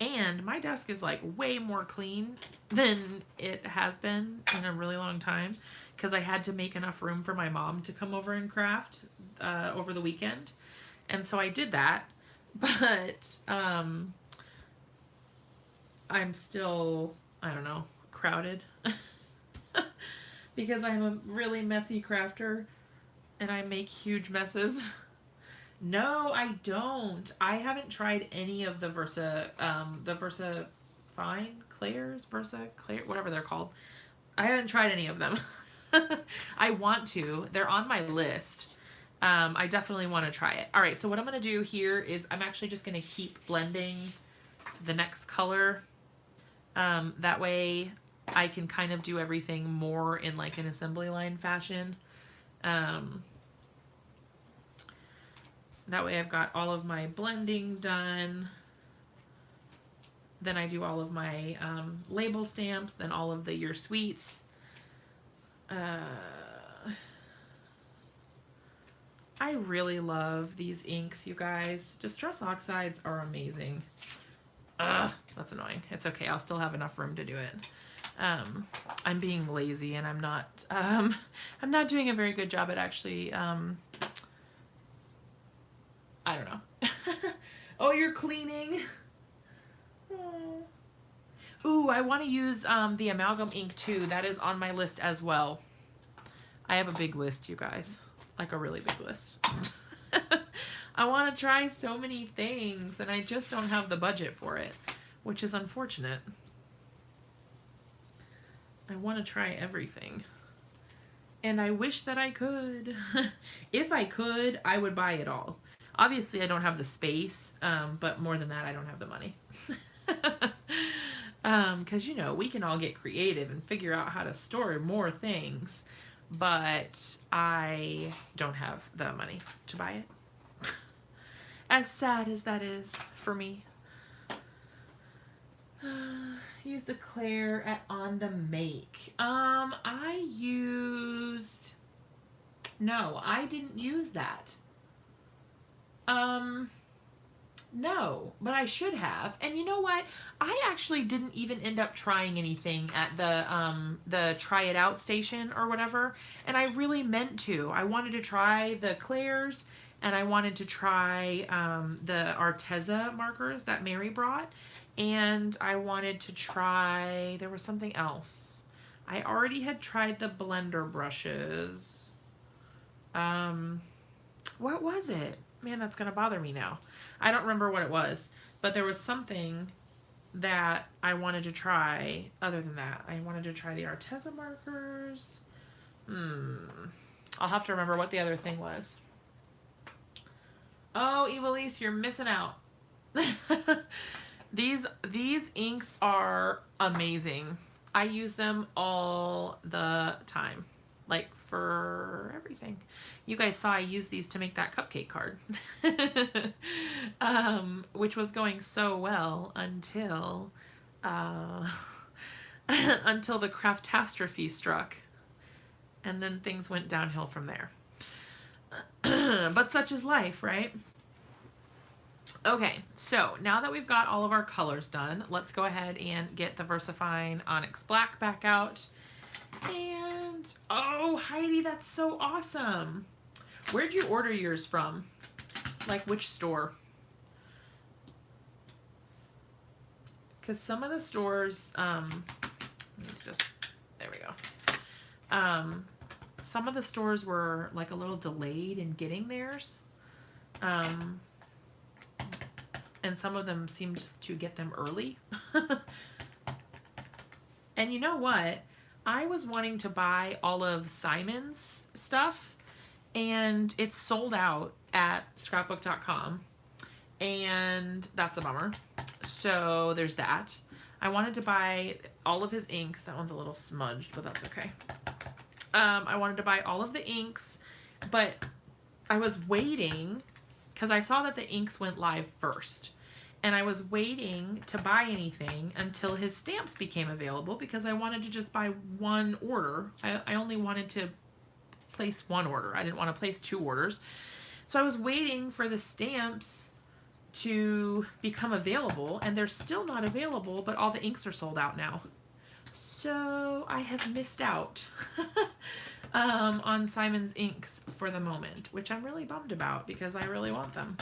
Speaker 1: And my desk is like way more clean than it has been in a really long time, because I had to make enough room for my mom to come over and craft over the weekend. And so I did that, but I'm still, I don't know, crowded because I'm a really messy crafter and I make huge messes. No, I don't. I haven't tried any of the VersaFine Clairs, whatever they're called. I haven't tried any of them. I want to. They're on my list. I definitely want to try it. All right, so what I'm going to do here is I'm actually just going to keep blending the next color. That way I can kind of do everything more in like an assembly line fashion. That way I've got all of my blending done. Then I do all of my label stamps, then all of the Your Sweets. I really love these inks, you guys. Distress Oxides are amazing. That's annoying. It's okay. I'll still have enough room to do it. I'm being lazy and I'm not doing a very good job at actually, I don't know. Oh, you're cleaning. Oh. Ooh, I want to use the amalgam ink too. That is on my list as well. I have a big list, you guys. Like a really big list. I want to try so many things and I just don't have the budget for it, which is unfortunate. I want to try everything. And I wish that I could. If I could, I would buy it all. Obviously, I don't have the space, but more than that, I don't have the money. Because, you know, we can all get creative and figure out how to store more things, but I don't have the money to buy it. As sad as that is for me. Use the Claire on the make. No, I didn't use that. No, but I should have. And you know what? I actually didn't even end up trying anything at the try it out station or whatever. And I really meant to. I wanted to try the Claire's and I wanted to try the Arteza markers that Mary brought. And I wanted to try, there was something else. I already had tried the blender brushes. What was it? Man, that's going to bother me now. I don't remember what it was, but there was something that I wanted to try other than that. I wanted to try the Arteza markers. I'll have to remember what the other thing was. Oh, Evilise, you're missing out. These inks are amazing. I use them all the time. Like for everything. You guys saw I used these to make that cupcake card. Which was going so well until until the craftastrophe struck. And then things went downhill from there. But such is life, right? Okay, so now that we've got all of our colors done, let's go ahead and get the VersaFine Onyx Black back out. And, oh, Heidi, that's so awesome. Where'd you order yours from? Like, which store? Because some of the stores, there we go. Some of the stores were, like, a little delayed in getting theirs. And some of them seemed to get them early. And you know what? I was wanting to buy all of Simon's stuff, and it's sold out at scrapbook.com, and that's a bummer. So there's that. I wanted to buy all of his inks. That one's a little smudged, but that's okay. I wanted to buy all of the inks, but I was waiting because I saw that the inks went live first. And I was waiting to buy anything until his stamps became available because I wanted to just buy one order. I only wanted to place one order. I didn't want to place 2 orders. So I was waiting for the stamps to become available, and they're still not available, but all the inks are sold out now. So I have missed out on Simon's inks for the moment, which I'm really bummed about because I really want them.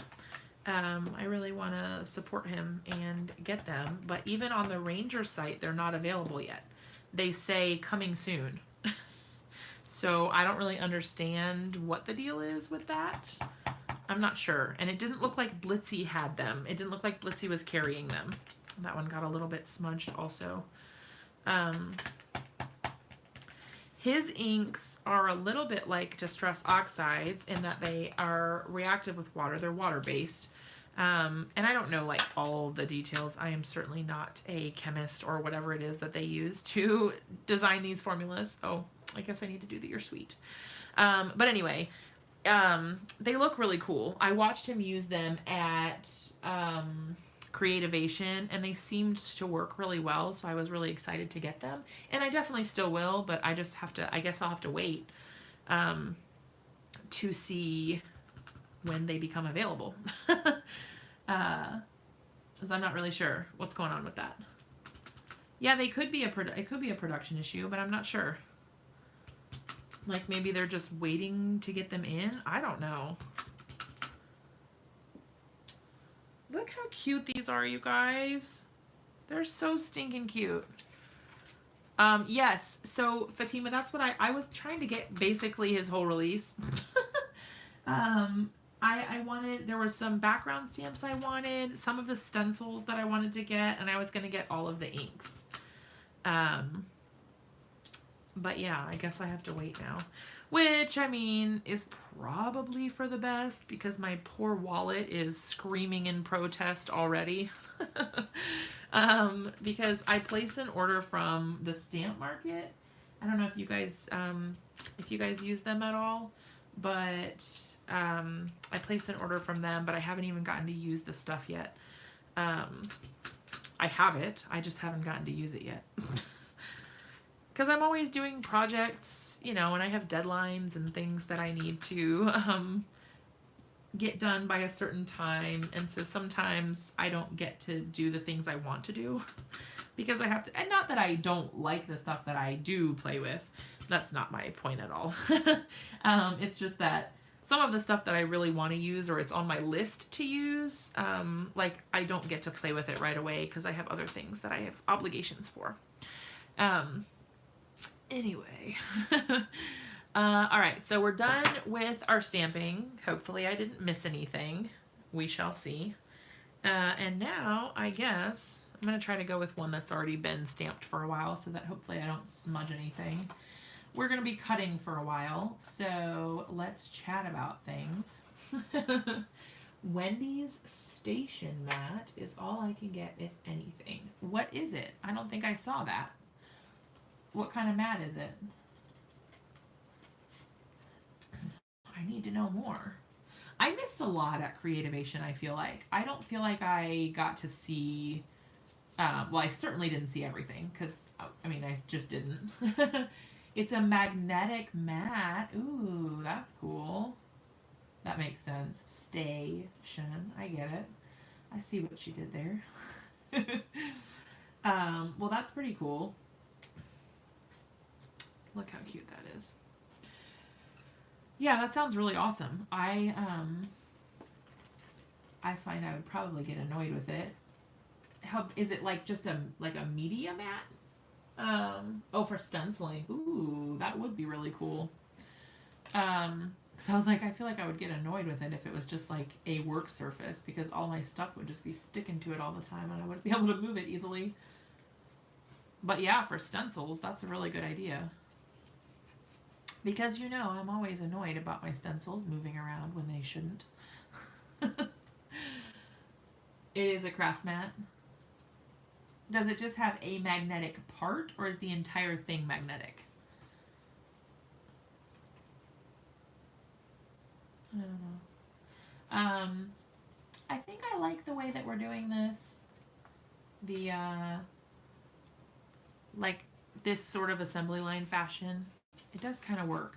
Speaker 1: I really want to support him and get them, but even on the Ranger site, they're not available yet. They say coming soon. So I don't really understand what the deal is with that. I'm not sure. And it didn't look like Blitzy had them. It didn't look like Blitzy was carrying them. That one got a little bit smudged also. His inks are a little bit like distress oxides in that they are reactive with water. They're water-based. And I don't know like all the details. I am certainly not a chemist or whatever it is that they use to design these formulas. Oh, I guess I need to do the You're Sweet. But anyway, they look really cool. I watched him use them at Creativation, and they seemed to work really well, so I was really excited to get them. And I definitely still will, but I just have to, I guess I'll have to wait to see when they become available. Because I'm not really sure what's going on with that. Yeah, they could be it could be a production issue, but I'm not sure. Like maybe they're just waiting to get them in. I don't know. Look how cute these are, you guys. They're so stinking cute. Yes, so Fatima, that's what I was trying to get basically his whole release. I wanted, there were some background stamps I wanted, some of the stencils that I wanted to get, and I was going to get all of the inks. But yeah, I guess I have to wait now. Which, I mean, is probably for the best because my poor wallet is screaming in protest already. Because I placed an order from the stamp market. I don't know if you guys use them at all, but I placed an order from them, but I haven't even gotten to use the stuff yet. I have it, I just haven't gotten to use it yet. Because I'm always doing projects, you know, and I have deadlines and things that I need to get done by a certain time. And so sometimes I don't get to do the things I want to do because I have to, and not that I don't like the stuff that I do play with. That's not my point at all. It's just that some of the stuff that I really want to use or it's on my list to use, like I don't get to play with it right away because I have other things that I have obligations for. Anyway, all right, so we're done with our stamping. Hopefully I didn't miss anything. We shall see. And now I guess I'm going to try to go with one that's already been stamped for a while so that hopefully I don't smudge anything. We're going to be cutting for a while, so let's chat about things. Wendy's station mat is all I can get, if anything. What is it? I don't think I saw that. What kind of mat is it? I need to know more. I missed a lot at Creativation, I feel like. I don't feel like I got to see, well, I certainly didn't see everything, because, I mean, I just didn't. It's a magnetic mat. Ooh, that's cool. That makes sense. Station. I get it. I see what she did there. Well, that's pretty cool. Look how cute that is. Yeah, that sounds really awesome. I find I would probably get annoyed with it. How is it like just a media mat? Oh, for stenciling. Ooh, that would be really cool. Because I was like, I feel like I would get annoyed with it if it was just like a work surface because all my stuff would just be sticking to it all the time and I wouldn't be able to move it easily. But yeah, for stencils, that's a really good idea. Because you know, I'm always annoyed about my stencils moving around when they shouldn't. It is a craft mat. Does it just have a magnetic part, or is the entire thing magnetic? I don't know. I think I like the way that we're doing this. The, like, this sort of assembly line fashion. It does kind of work.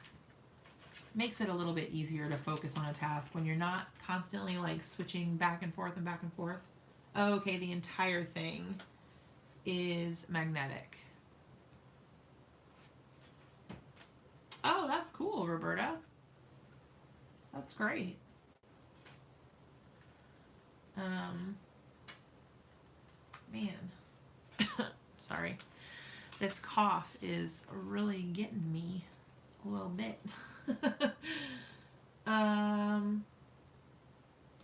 Speaker 1: Makes it a little bit easier to focus on a task when you're not constantly, like, switching back and forth and back and forth. Oh, okay, the entire thing is magnetic. Oh, that's cool, Roberta. That's great. Man. Sorry. This cough is really getting me a little bit.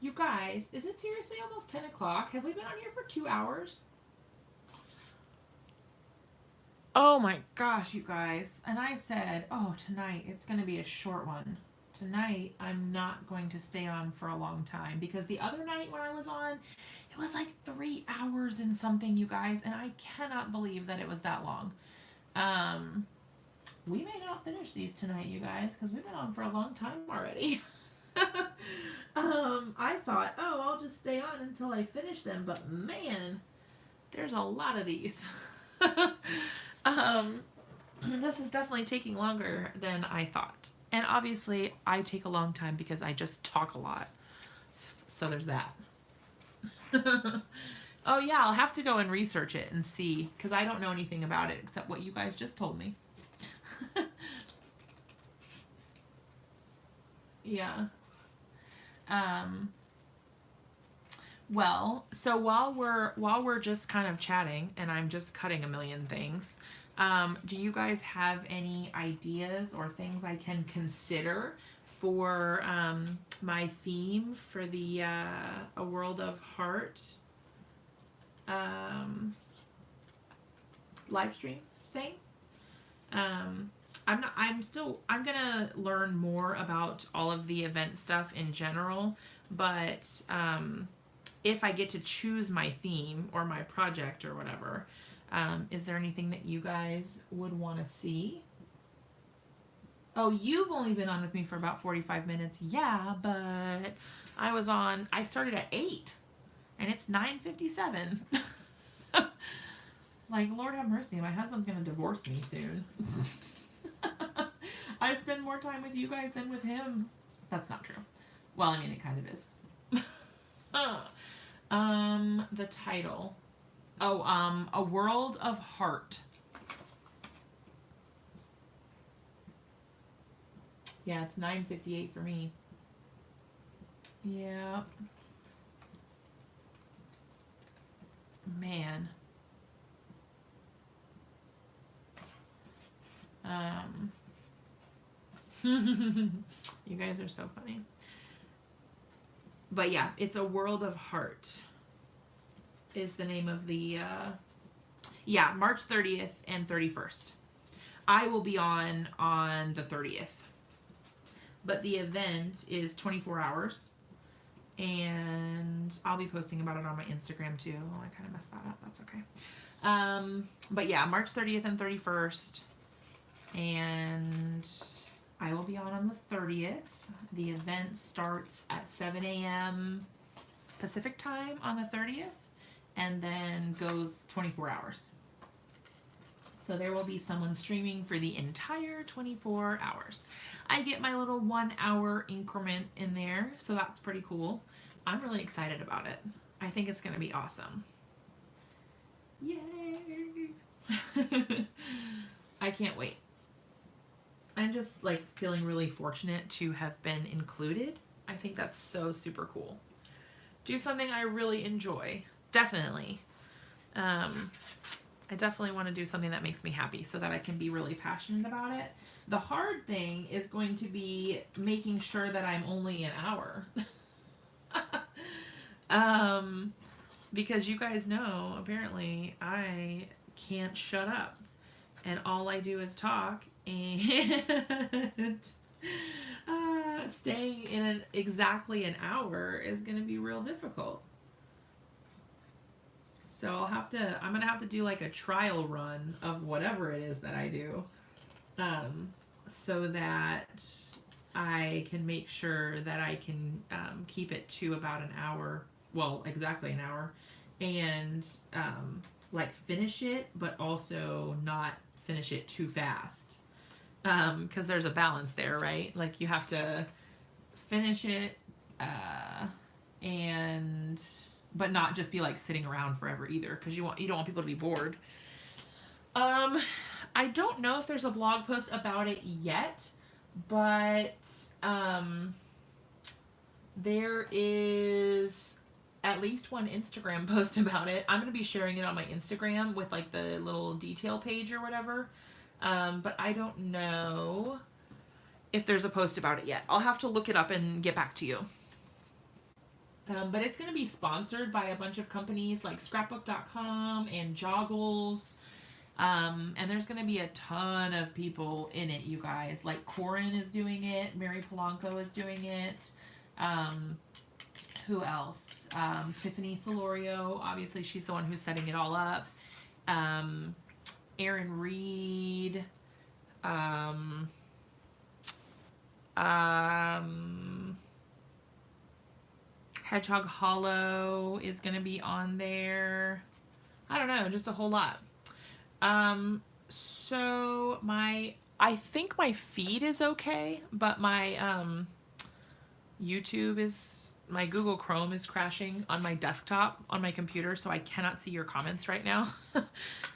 Speaker 1: You guys, is it seriously almost 10 o'clock? Have we been on here for 2 hours? Oh my gosh, you guys. And I said, oh, tonight it's going to be a short one. Tonight I'm not going to stay on for a long time because the other night when I was on, it was like 3 hours and something, you guys, and I cannot believe that it was that long. We may not finish these tonight, you guys, because we've been on for a long time already. I thought, oh, I'll just stay on until I finish them, but man, there's a lot of these. This is definitely taking longer than I thought. And obviously, I take a long time because I just talk a lot. So there's that. Oh yeah, I'll have to go and research it and see, because I don't know anything about it except what you guys just told me. Yeah. Well, so while we're just kind of chatting and I'm just cutting a million things, do you guys have any ideas or things I can consider for my theme for the A World of Heart live stream thing? I'm gonna learn more about all of the event stuff in general, but if I get to choose my theme or my project or whatever, is there anything that you guys would want to see? Oh, you've only been on with me for about 45 minutes. Yeah, but I started at 8 and it's 9:57. Like, Lord have mercy, my husband's gonna divorce me soon. I spend more time with you guys than with him. That's not true. Well, I mean, it kind of is. The title. Oh, A World of Heart. Yeah, it's 9:58 for me. Yeah. Man. You guys are so funny. But yeah, it's A World of Heart is the name of the yeah, March 30th and 31st. I will be on the 30th. But the event is 24 hours. And I'll be posting about it on my Instagram too. Oh, I kind of messed that up. That's okay. But yeah, March 30th and 31st. And I will be on the 30th. The event starts at 7 a.m. Pacific time on the 30th and then goes 24 hours. So there will be someone streaming for the entire 24 hours. I get my little 1 hour increment in there, so that's pretty cool. I'm really excited about it. I think it's going to be awesome. Yay! I can't wait. I'm just like feeling really fortunate to have been included. I think that's so super cool. Do something I really enjoy. Definitely. I definitely want to do something that makes me happy so that I can be really passionate about it. The hard thing is going to be making sure that I'm only an hour. Because you guys know, apparently, I can't shut up. And all I do is talk, and staying in exactly an hour is going to be real difficult. So I'm going to have to do like a trial run of whatever it is that I do, so that I can make sure that I can keep it to about an hour, well, exactly an hour, and like finish it, but also not finish it too fast. Because there's a balance there, right? Like you have to finish it, and but not just be like sitting around forever either, because you don't want people to be bored. I don't know if there's a blog post about it yet, but there is at least one Instagram post about it. I'm going to be sharing it on my Instagram with like the little detail page or whatever. But I don't know if there's a post about it yet. I'll have to look it up and get back to you. But it's going to be sponsored by a bunch of companies like scrapbook.com and Joggles. And there's going to be a ton of people in it, you guys. Like Corin is doing it. Mary Polanco is doing it. Who else? Tiffany Solorio. Obviously, she's the one who's setting it all up. Aaron Reed. Hedgehog Hollow is going to be on there. I don't know, just a whole lot. So I think my feed is okay, but my my Google Chrome is crashing on my desktop on my computer, so I cannot see your comments right now.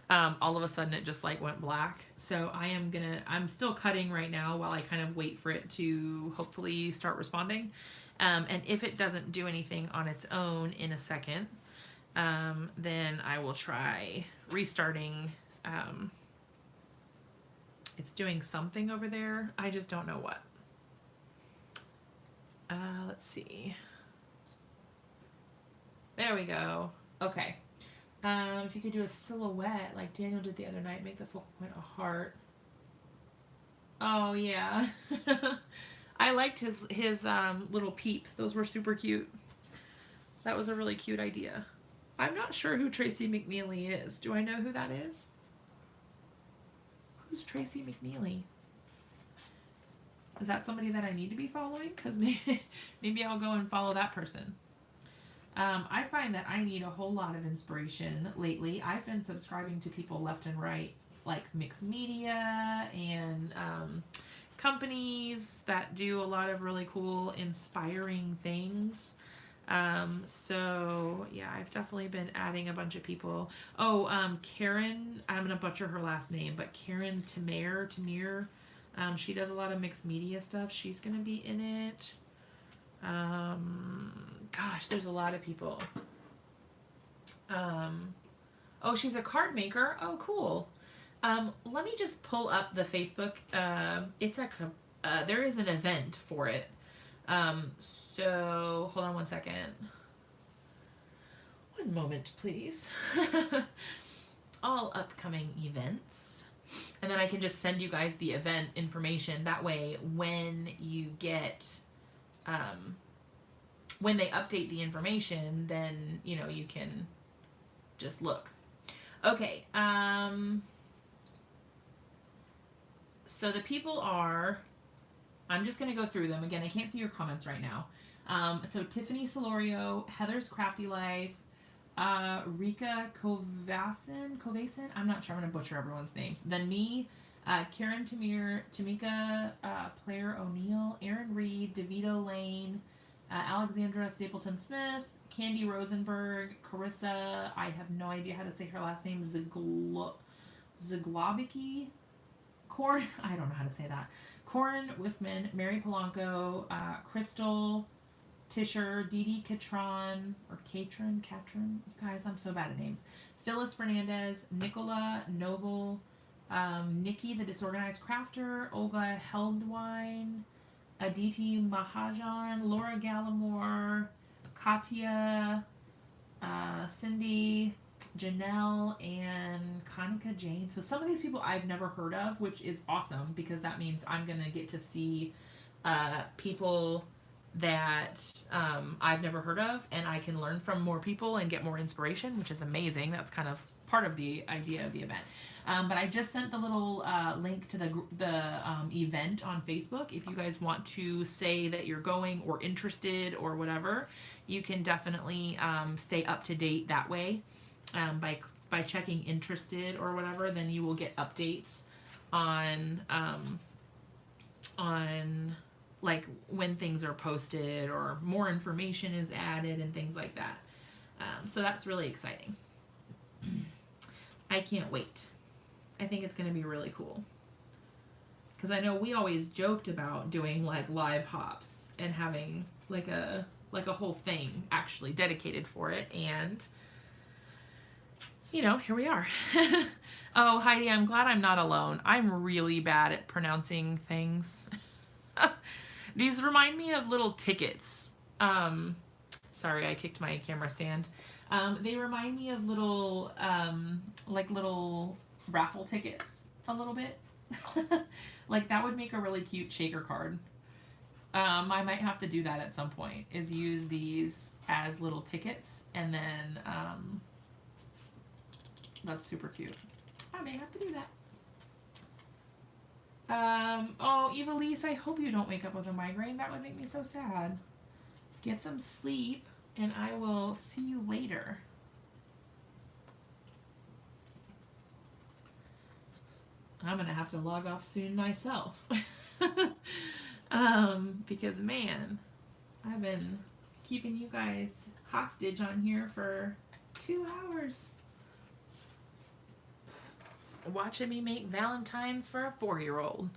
Speaker 1: All of a sudden it just like went black. So I'm still cutting right now while I kind of wait for it to hopefully start responding. And if it doesn't do anything on its own in a second, then I will try restarting. It's doing something over there. I just don't know what. Let's see. There we go. Okay. If you could do a silhouette like Daniel did the other night, make the focal point a heart. Oh, yeah. I liked his little peeps. Those were super cute. That was a really cute idea. I'm not sure who Tracy McNeely is. Do I know who that is? Who's Tracy McNeely? Is that somebody that I need to be following? Because maybe I'll go and follow that person. I find that I need a whole lot of inspiration lately. I've been subscribing to people left and right, like mixed media and companies that do a lot of really cool, inspiring things. So yeah, I've definitely been adding a bunch of people. Oh, Karen, I'm going to butcher her last name, but Karen Tamir, she does a lot of mixed media stuff. She's going to be in it. Gosh, there's a lot of people. Oh, she's a card maker. Oh, cool. Let me just pull up the Facebook. It's there is an event for it. So hold on one second. One moment, please. All upcoming events. And then I can just send you guys the event information. That way, when you get, when they update the information, then, you know, you can just look. Okay. So the people are, I'm just going to go through them. Again, I can't see your comments right now. So Tiffany Solorio, Heather's Crafty Life, Rika Kovasin, I'm not sure, I'm going to butcher everyone's names. Then me, Karen Tamir, Tamika, Claire O'Neill, Aaron Reed, Davita Lane, Alexandra Stapleton Smith, Candy Rosenberg, Carissa, I have no idea how to say her last name, Zaglobicki, I don't know how to say that. Corin Wisman, Mary Polanco, Crystal, Tisher, Dee Dee Catron, or Catron, you guys, I'm so bad at names. Phyllis Fernandez, Nicola Noble, Nikki the Disorganized Crafter, Olga Heldwine, Aditi Mahajan, Laura Gallimore, Katya, Cindy, Janelle and Kanika Jane. So some of these people I've never heard of, which is awesome because that means I'm going to get to see people that I've never heard of, and I can learn from more people and get more inspiration, which is amazing. That's kind of part of the idea of the event. But I just sent the little link to the event on Facebook. If you guys want to say that you're going or interested or whatever, you can definitely stay up to date that way by checking interested or whatever. Then you will get updates on like when things are posted or more information is added and things like that. So that's really exciting. I can't wait. I think it's going to be really cool. Because I know we always joked about doing like live hops and having like a whole thing actually dedicated for it, and you know, here we are. Oh, Heidi, I'm glad I'm not alone. I'm really bad at pronouncing things. These remind me of little tickets. Sorry, I kicked my camera stand. They remind me of little, like little raffle tickets a little bit. Like that would make a really cute shaker card. I might have to do that at some point, is use these as little tickets, and then that's super cute. I may have to do that. Oh, Evilise, I hope you don't wake up with a migraine. That would make me so sad. Get some sleep, and I will see you later. I'm gonna have to log off soon myself. Because man, I've been keeping you guys hostage on here for 2 hours. Watching me make Valentines for a 4-year-old.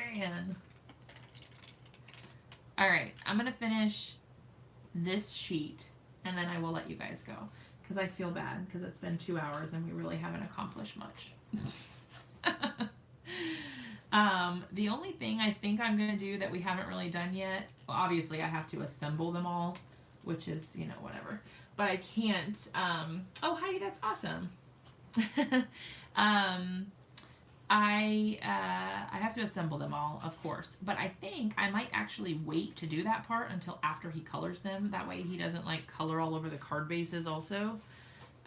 Speaker 1: Man. Alright, I'm going to finish this sheet and then I will let you guys go. Because I feel bad because it's been 2 hours and we really haven't accomplished much. The only thing I think I'm going to do that we haven't really done yet, well, obviously I have to assemble them all, which is, you know, whatever. But I can't, oh, Heidi, that's awesome. I have to assemble them all, of course, but I think I might actually wait to do that part until after he colors them. That way he doesn't like color all over the card bases also.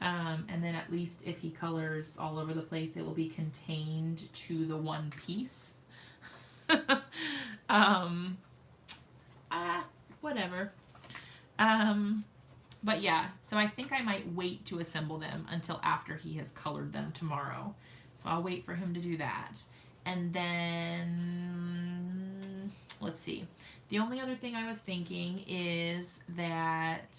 Speaker 1: And then at least if he colors all over the place, it will be contained to the one piece. Whatever. But yeah, so I think I might wait to assemble them until after he has colored them tomorrow. So I'll wait for him to do that. And then, let's see. The only other thing I was thinking is that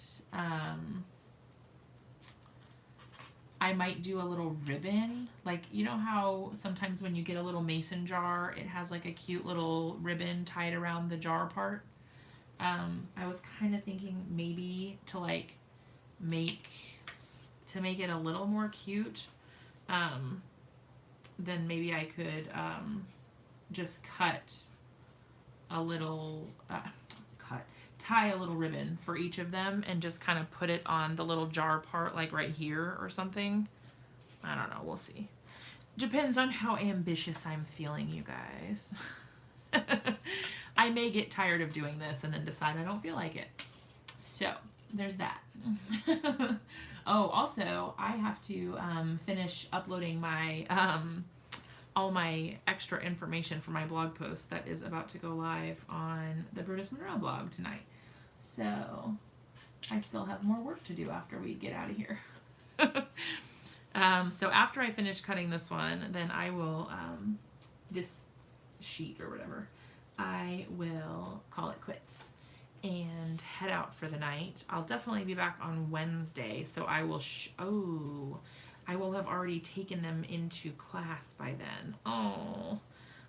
Speaker 1: I might do a little ribbon. Like, you know how sometimes when you get a little mason jar, it has like a cute little ribbon tied around the jar part? I was kind of thinking maybe to like make it a little more cute. Then maybe I could just cut a little, tie a little ribbon for each of them and just kind of put it on the little jar part, like right here or something. I don't know, we'll see. Depends on how ambitious I'm feeling, you guys. I may get tired of doing this and then decide I don't feel like it. So, there's that. Oh, also, I have to finish uploading my all my extra information for my blog post that is about to go live on the Brutus Monroe blog tonight. So, I still have more work to do after we get out of here. So after I finish cutting this one, then I will, this sheet or whatever, I will call it quits and head out for the night. I'll definitely be back on Wednesday, so I will I will have already taken them into class by then. Oh,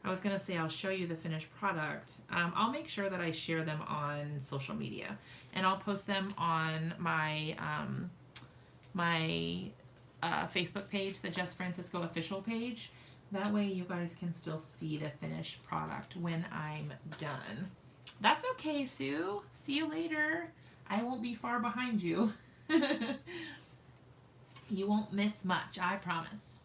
Speaker 1: I was gonna say I'll show you the finished product. I'll make sure that I share them on social media, and I'll post them on my Facebook page, the Jess Francisco official page. That way you guys can still see the finished product when I'm done. That's okay, Sue. See you later. I won't be far behind you. You won't miss much, I promise.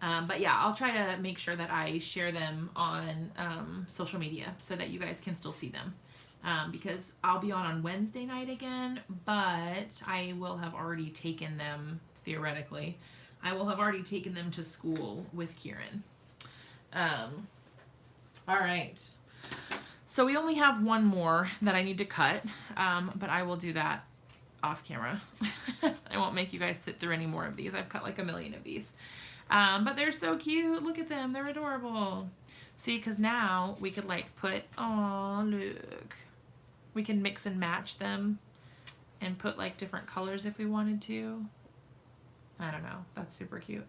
Speaker 1: But yeah, I'll try to make sure that I share them on social media so that you guys can still see them. Because I'll be on Wednesday night again, but I will have already taken them, theoretically, I will have already taken them to school with Kieran. All right. So we only have one more that I need to cut, but I will do that off camera. I won't make you guys sit through any more of these. I've cut like a million of these. But they're so cute. Look at them. They're adorable. See, because now we could like put, oh, look. We can mix and match them and put like different colors if we wanted to. I don't know. That's super cute.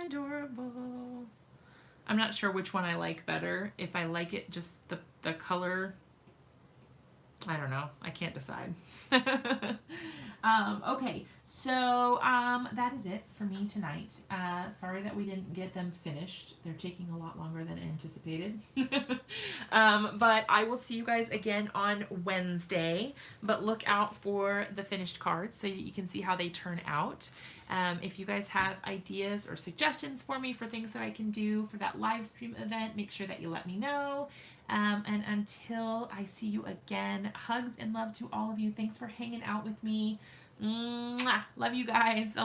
Speaker 1: Adorable. I'm not sure which one I like better. If I like it just the color, I don't know. I can't decide. Okay, so that is it for me tonight. Sorry that we didn't get them finished. They're taking a lot longer than anticipated. But I will see you guys again on Wednesday. But look out for the finished cards so that you can see how they turn out. If you guys have ideas or suggestions for me for things that I can do for that live stream event, make sure that you let me know. And until I see you again, hugs and love to all of you. Thanks for hanging out with me. Mwah. Love you guys.